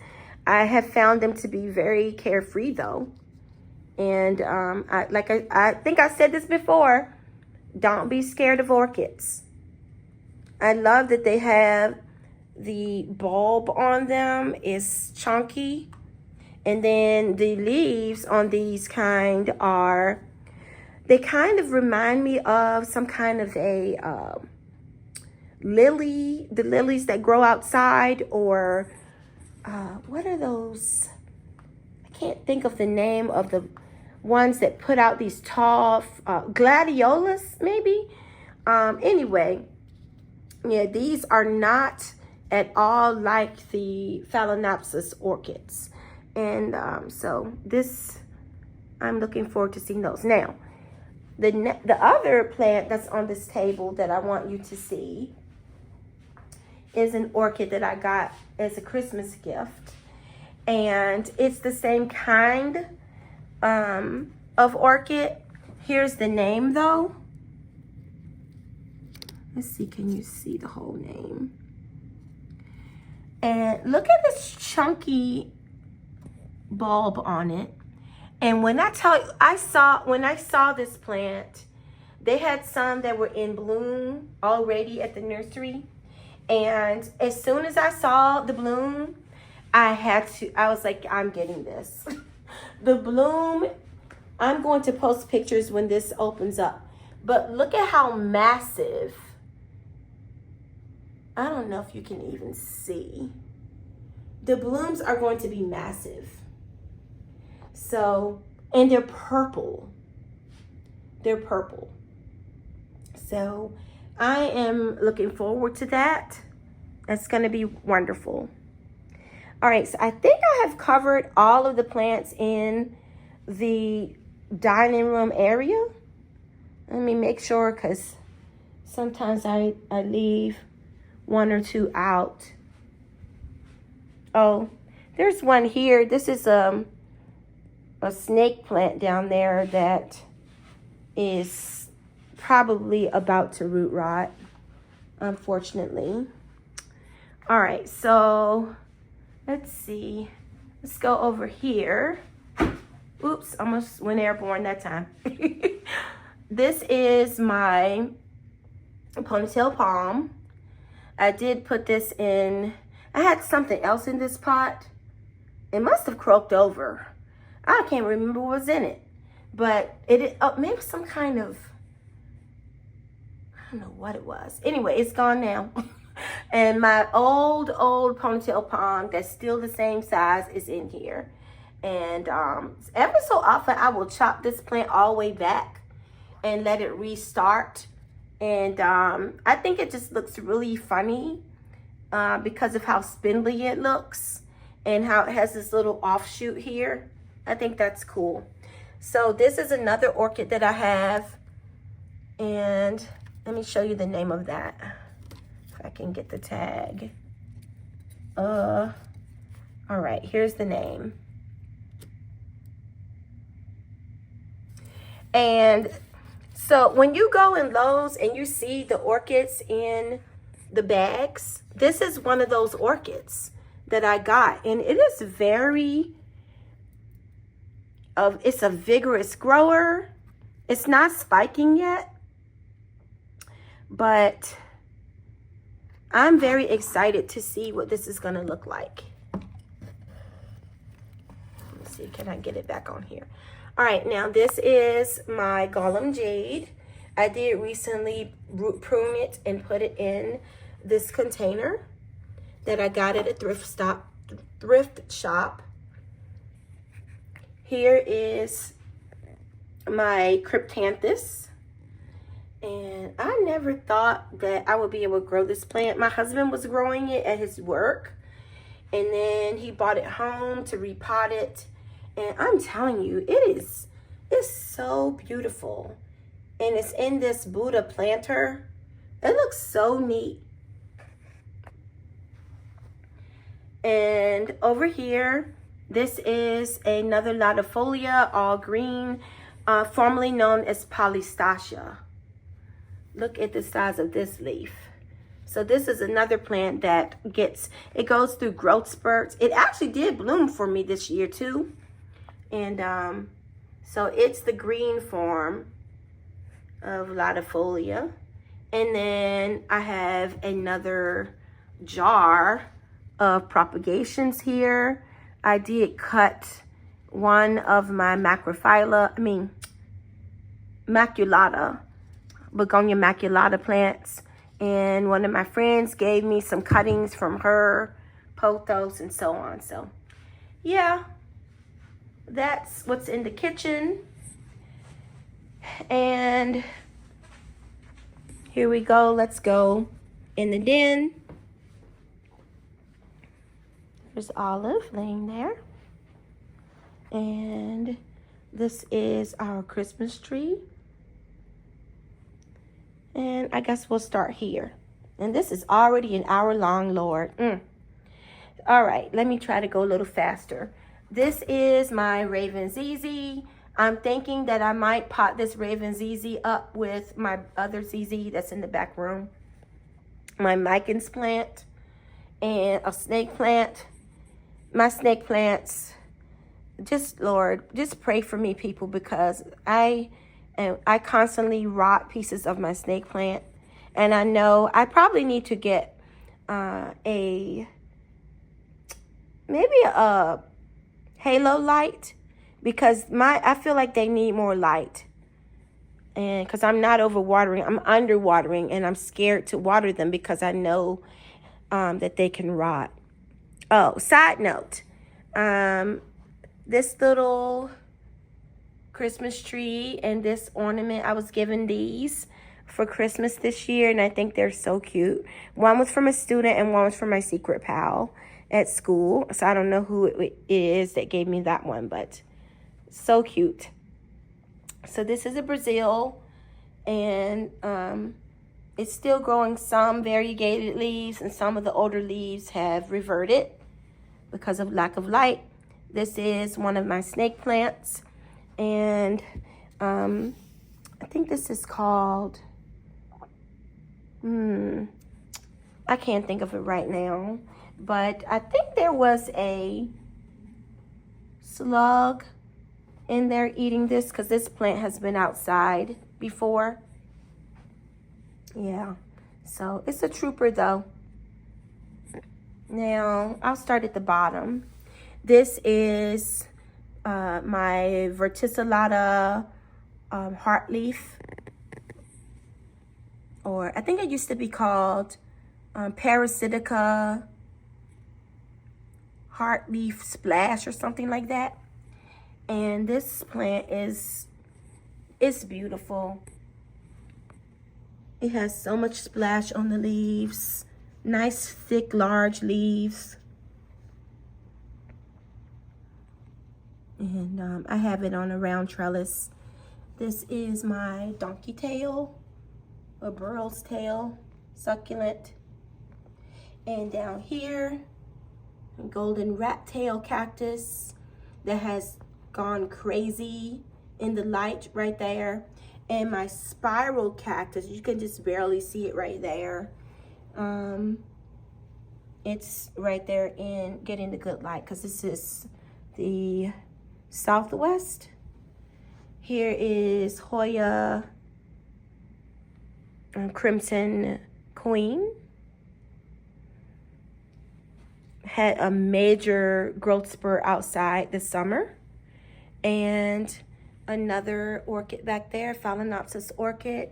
I have found them to be very carefree though. And I think I said this before, don't be scared of orchids. I love that they have the bulb on them is chunky. And then the leaves on these they kind of remind me of some kind of a lily, the lilies that grow outside, or what are those? I can't think of the name of the ones that put out these tall, gladiolus maybe? Anyway, yeah, these are not at all like the Phalaenopsis orchids. And so this, I'm looking forward to seeing those. Now, the other plant that's on this table that I want you to see is an orchid that I got as a Christmas gift. And it's the same kind of orchid. Here's the name though. Let's see, can you see the whole name? And look at this chunky bulb on it. And when I tell you, when I saw this plant, they had some that were in bloom already at the nursery. And as soon as I saw the bloom, I was like, I'm getting this. The bloom, I'm going to post pictures when this opens up. But look at how massive. I don't know if you can even see. The blooms are going to be massive. So, and they're purple. They're purple. So, I am looking forward to that. That's going to be wonderful. All right, so I think I have covered all of the plants in the dining room area. Let me make sure, because sometimes I leave one or two out. Oh, there's one here. This is a snake plant down there that is probably about to root rot, unfortunately. All right, so let's see. Let's go over here. Oops, almost went airborne that time. This is my ponytail palm. I did put this in. I had something else in this pot. It must have croaked over. I can't remember what was in it. But it maybe some kind of, I don't know what it was. Anyway, it's gone now. And my old ponytail palm that's still the same size is in here. And ever so often I will chop this plant all the way back and let it restart. And I think it just looks really funny because of how spindly it looks and how it has this little offshoot here. I think that's cool. So this is another orchid that I have. And let me show you the name of that. If I can get the tag. All right, here's the name. And so when you go in Lowe's and you see the orchids in the bags, this is one of those orchids that I got. And it is it's a vigorous grower. It's not spiking yet, but I'm very excited to see what this is going to look like. Let's see, can I get it back on here? All right, now this is my Golem Jade. I did recently prune it and put it in this container that I got at a thrift shop. Here is my Cryptanthus. And I never thought that I would be able to grow this plant. My husband was growing it at his work. And then he brought it home to repot it. And I'm telling you, it's so beautiful. And it's in this Buddha planter. It looks so neat. And over here, this is another latifolia, all green, formerly known as polystacia. Look at the size of this leaf. So this is another plant that it goes through growth spurts. It actually did bloom for me this year too. And so it's the green form of latifolia. And then I have another jar of propagations here. I did cut one of my maculata, begonia maculata plants. And one of my friends gave me some cuttings from her pothos and so on. So yeah, that's what's in the kitchen. And here we go. Let's go in the den. There's Olive laying there. And this is our Christmas tree. And I guess we'll start here. And this is already an hour long, Lord. All right, let me try to go a little faster. This is my Raven ZZ. I'm thinking that I might pot this Raven ZZ up with my other ZZ that's in the back room. My Micans plant and a snake plant. My snake plants, just Lord, just pray for me, people, because I constantly rot pieces of my snake plant. And I know I probably need to get maybe a halo light, because I feel like they need more light. And because I'm not overwatering, I'm underwatering, and I'm scared to water them because I know that they can rot. Oh, side note, this little Christmas tree and this ornament, I was given these for Christmas this year, and I think they're so cute. One was from a student and one was from my secret pal at school. So I don't know who it is that gave me that one, but so cute. So this is a Brazil, and it's still growing some variegated leaves, and some of the older leaves have reverted. because of lack of light. This is one of my snake plants, and I think this is called, I can't think of it right now, but I think there was a slug in there eating this, because this plant has been outside before. Yeah, so it's a trooper though. Now I'll start at the bottom. This is my verticillata heartleaf, or I think it used to be called parasitica heartleaf splash or something like that. And this plant it's beautiful. It has so much splash on the leaves, nice thick large leaves. And I have it on a round trellis. This is my donkey tail or burrow's tail succulent. And down here, a golden rat tail cactus that has gone crazy in the light right there. And my spiral cactus, you can just barely see it right there. It's right there in getting the good light, because this is the southwest. Here is Hoya Crimson Queen. Had a major growth spurt outside this summer. And another orchid back there, Phalaenopsis orchid,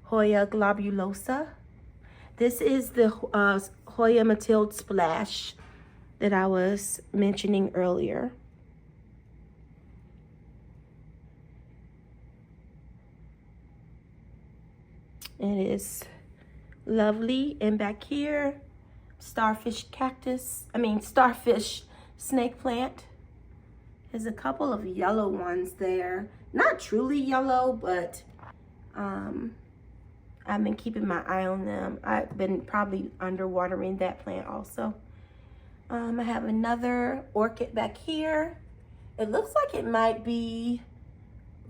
Hoya globulosa. This is the Hoya Matilde splash that I was mentioning earlier. It is lovely. And back here, starfish snake plant. There's a couple of yellow ones there. Not truly yellow, but I've been keeping my eye on them. I've been probably underwatering that plant also. I have another orchid back here. It looks like it might be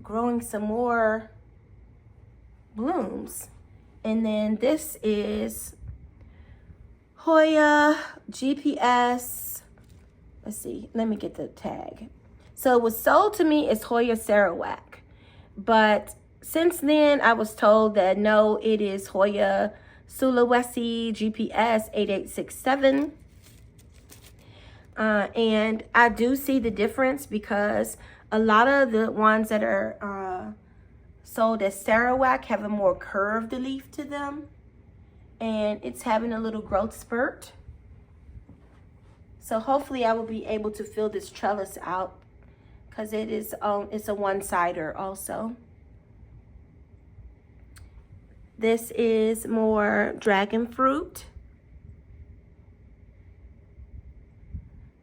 growing some more blooms. And then this is Hoya GPS. Let's see, let me get the tag. So it was sold to me as Hoya Sarawak, but since then I was told that no, it is Hoya Sulawesi GPS 8867. And I do see the difference, because a lot of the ones that are sold as Sarawak have a more curved leaf to them, and it's having a little growth spurt. So hopefully I will be able to fill this trellis out, because it is it's a one-sider also. This is more dragon fruit.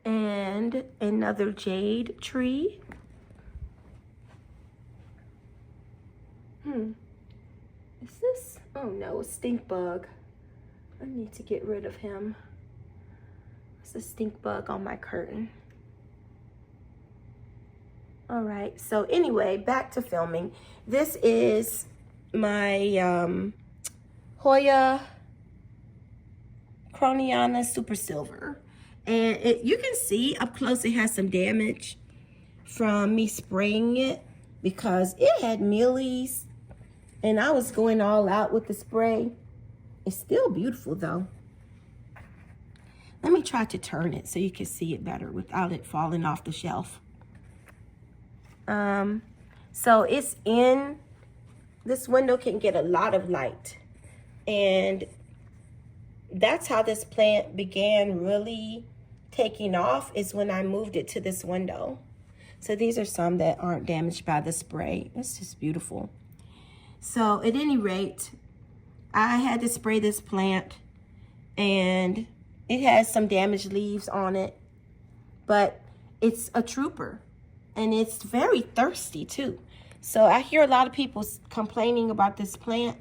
And another jade tree. Is this? Oh no, a stink bug. I need to get rid of him. It's a stink bug on my curtain. All right, so anyway, back to filming. This is my Hoya Croniana Super Silver. And you can see up close it has some damage from me spraying it, because it had mealies and I was going all out with the spray. It's still beautiful though. Let me try to turn it so you can see it better without it falling off the shelf. So it's in, this window can get a lot of light, and that's how this plant began really taking off, is when I moved it to this window. So these are some that aren't damaged by the spray. It's just beautiful. So at any rate, I had to spray this plant, and it has some damaged leaves on it, but it's a trooper, and it's very thirsty too. So I hear a lot of people complaining about this plant.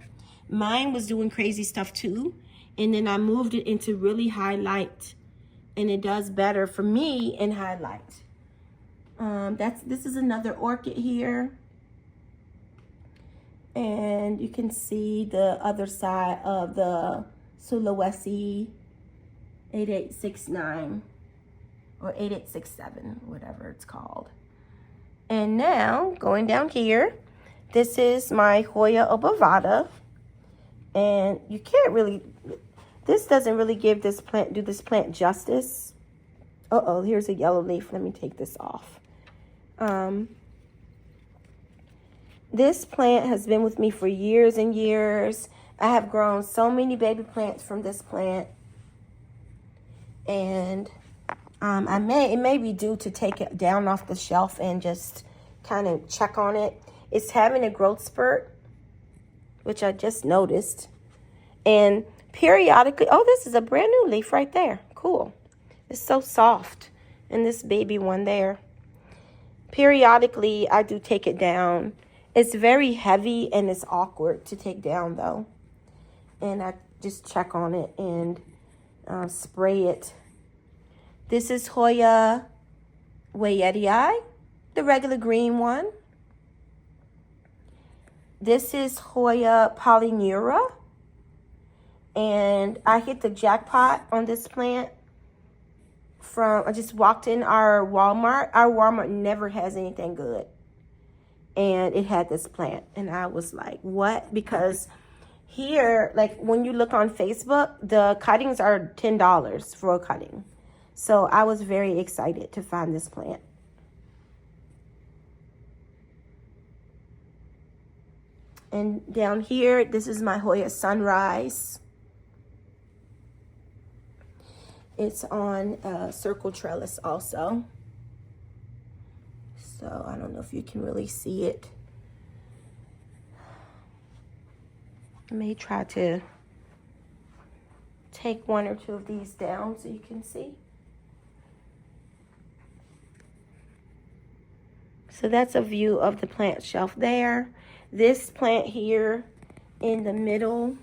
Mine was doing crazy stuff too, and then I moved it into really high light and it does better for me in highlight. This is another orchid here. And you can see the other side of the Sulawesi 8869 or 8867, whatever it's called. And now going down here, this is my Hoya Obovata. And you can't really, this doesn't really do this plant justice. Uh-oh, here's a yellow leaf. Let me take this off. This plant has been with me for years and years. I have grown so many baby plants from this plant. And it may be due to take it down off the shelf and just kind of check on it. It's having a growth spurt, which I just noticed. And periodically, oh, this is a brand new leaf right there. Cool. It's so soft. And this baby one there. Periodically, I do take it down. It's very heavy and it's awkward to take down though. And I just check on it and spray it. This is Hoya Obovata, the regular green one. This is Hoya Polynura. And I hit the jackpot on this plant. I just walked in our Walmart. Our Walmart never has anything good. And it had this plant. And I was like, what? Because here, like when you look on Facebook, the cuttings are $10 for a cutting. So I was very excited to find this plant. And down here, this is my Hoya Sunrise. It's on a circle trellis also. So I don't know if you can really see it. I may try to take one or two of these down so you can see. So that's a view of the plant shelf there. This plant here in the middle,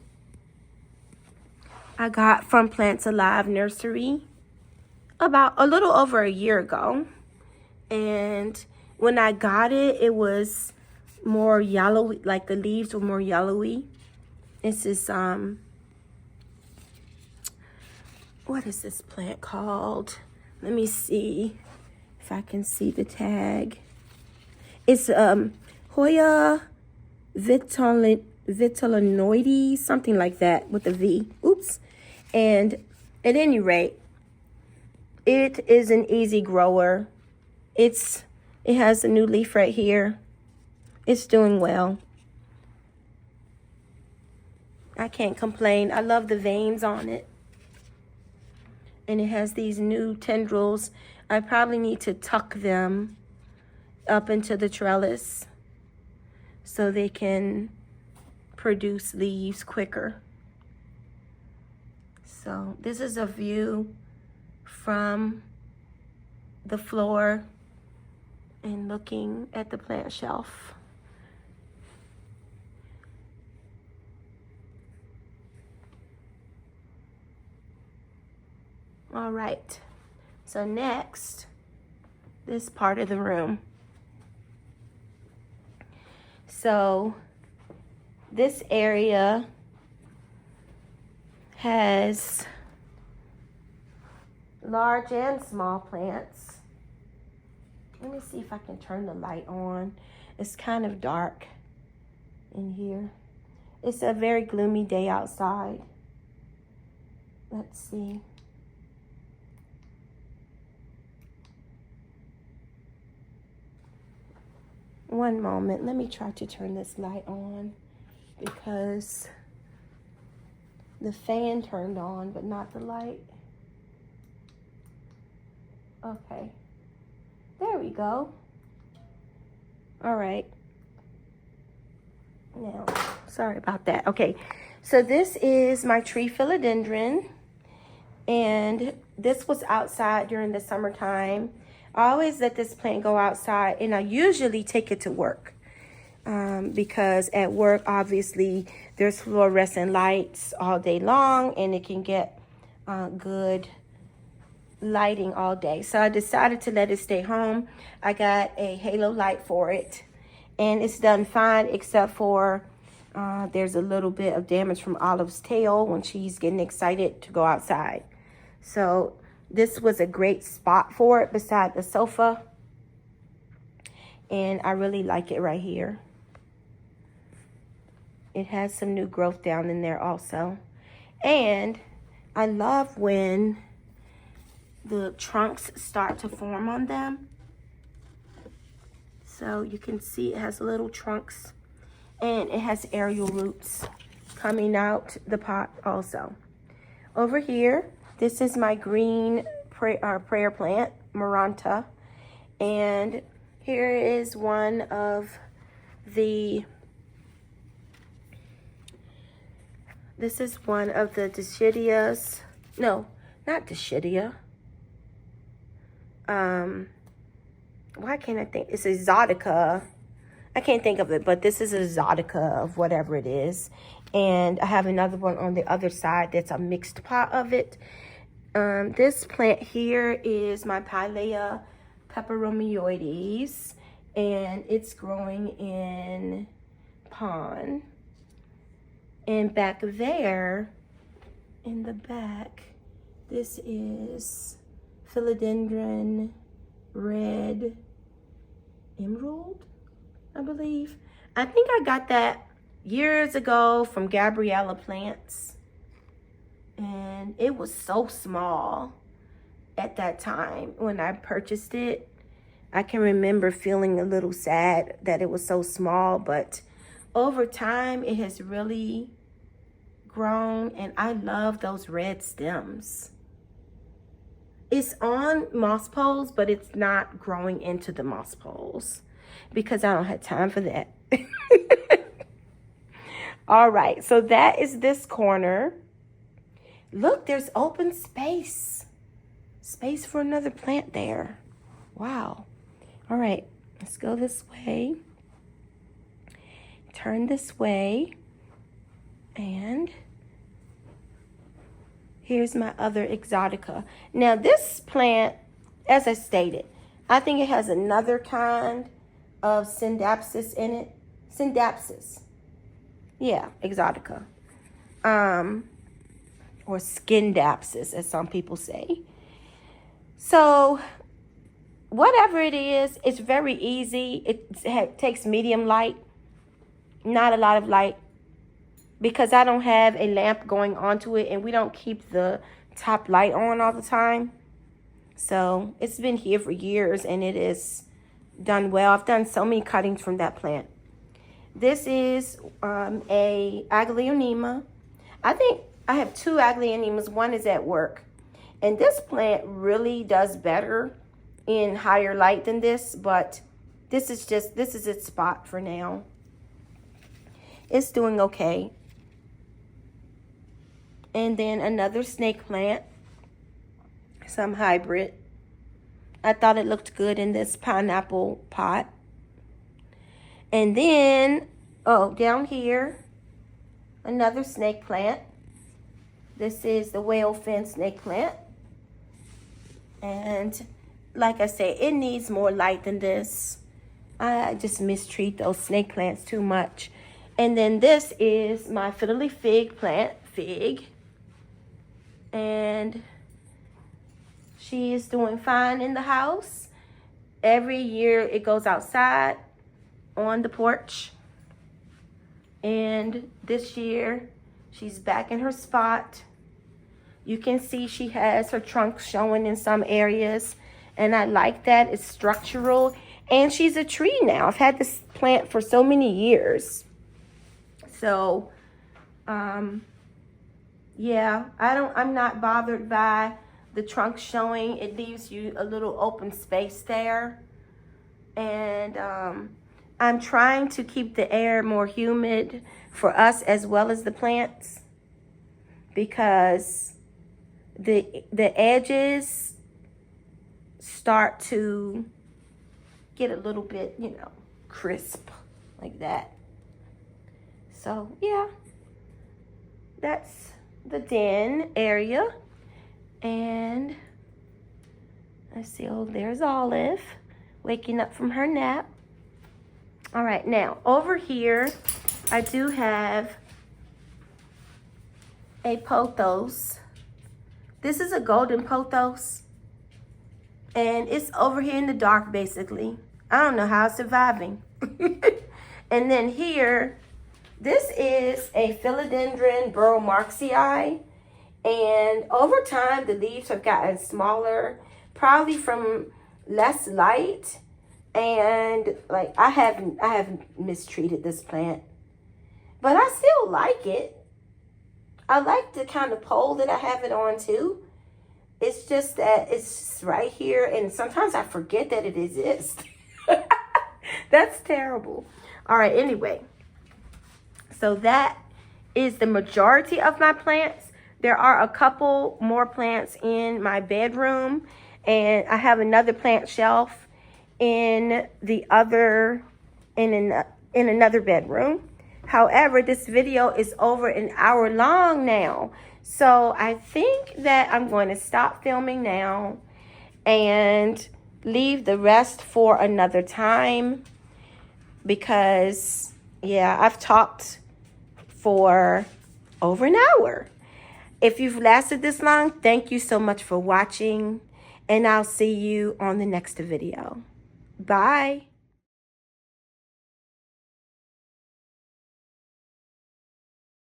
I got from Plants Alive Nursery about a little over a year ago. And when I got it, it was more yellowy, like the leaves were more yellowy. This is, what is this plant called? Let me see if I can see the tag. It's Hoya Vitellinoides, something like that with a V. Oops. And at any rate, it is an easy grower. It has a new leaf right here. It's doing well. I can't complain. I love the veins on it. And it has these new tendrils. I probably need to tuck them up into the trellis so they can produce leaves quicker. So this is a view from the floor and looking at the plant shelf. All right, so next, this part of the room. So this area has large and small plants. Let me see if I can turn the light on. It's kind of dark in here. It's a very gloomy day outside. Let's see. One moment, let me try to turn this light on because the fan turned on, but not the light. Okay, there we go. All right. Now, sorry about that. Okay, so this is my tree philodendron, and this was outside during the summertime. I always let this plant go outside, and I usually take it to work because at work, obviously, there's fluorescent lights all day long, and it can get good lighting all day. So I decided to let it stay home. I got a halo light for it, and it's done fine, except for there's a little bit of damage from Olive's tail when she's getting excited to go outside. So this was a great spot for it beside the sofa, and I really like it right here. It has some new growth down in there also. And I love when the trunks start to form on them. So you can see it has little trunks, and it has aerial roots coming out the pot also. Over here, this is my green prayer plant, Maranta. And here is one of the Dischidias. No, not Dischidia. Why can't I think? It's Exotica. I can't think of it, but this is Exotica of whatever it is. And I have another one on the other side that's a mixed pot of it. This plant here is my Pilea peperomioides, and it's growing in pond. And back there, in the back, this is Philodendron red emerald, I believe. I think I got that years ago from Gabriella Plants, and it was so small at that time when I purchased it. I can remember feeling a little sad that it was so small, but over time it has really grown, and I love those red stems. It's on moss poles, but it's not growing into the moss poles because I don't have time for that. All right, so that is this corner. Look, there's open space. Space for another plant there. Wow. All right, let's go this way. Turn this way. And here's my other Exotica. Now this plant, as I stated, I think it has another kind of Scindapsus in it. Scindapsus. Yeah, Exotica. Or Skindapsus, as some people say. So whatever it is, it's very easy. It takes medium light, not a lot of light, because I don't have a lamp going onto it, and we don't keep the top light on all the time. So it's been here for years, and it is done well. I've done so many cuttings from that plant. This is a Aglaonema. I think I have two Aglaonemas. One is at work, and this plant really does better in higher light than this, but this is its spot for now. It's doing okay. And then another snake plant, some hybrid. I thought it looked good in this pineapple pot. And then, down here, another snake plant. This is the whale fin snake plant. And like I say, it needs more light than this. I just mistreat those snake plants too much. And then this is my fiddly fig plant, Fig. And she is doing fine in the house. Every year it goes outside on the porch. And this year she's back in her spot. You can see she has her trunk showing in some areas. And I like that. It's structural. And she's a tree now. I've had this plant for so many years. So, yeah, I'm not bothered by the trunk showing. It leaves you a little open space there. And I'm trying to keep the air more humid for us as well as the plants, because the edges start to get a little bit, crisp like that. So, yeah, that's the den area. And Let's see, oh, there's Olive waking up from her nap. All right, now over here, I do have a pothos. This is a golden pothos, and it's over here in the dark, basically. I don't know how it's surviving. And then here, this is a Philodendron burromarxii, and over time, the leaves have gotten smaller, probably from less light. And like I haven't mistreated this plant, but I still like it. I like the kind of pole that I have it on too. It's just that it's right here, and sometimes I forget that it exists. That's terrible. All right, anyway. So that is the majority of my plants. There are a couple more plants in my bedroom, and I have another plant shelf in the other, in another bedroom. However, this video is over an hour long now. So I think that I'm going to stop filming now and leave the rest for another time, because yeah, I've talked for over an hour. If you've lasted this long, thank you so much for watching, and I'll see you on the next video. Bye.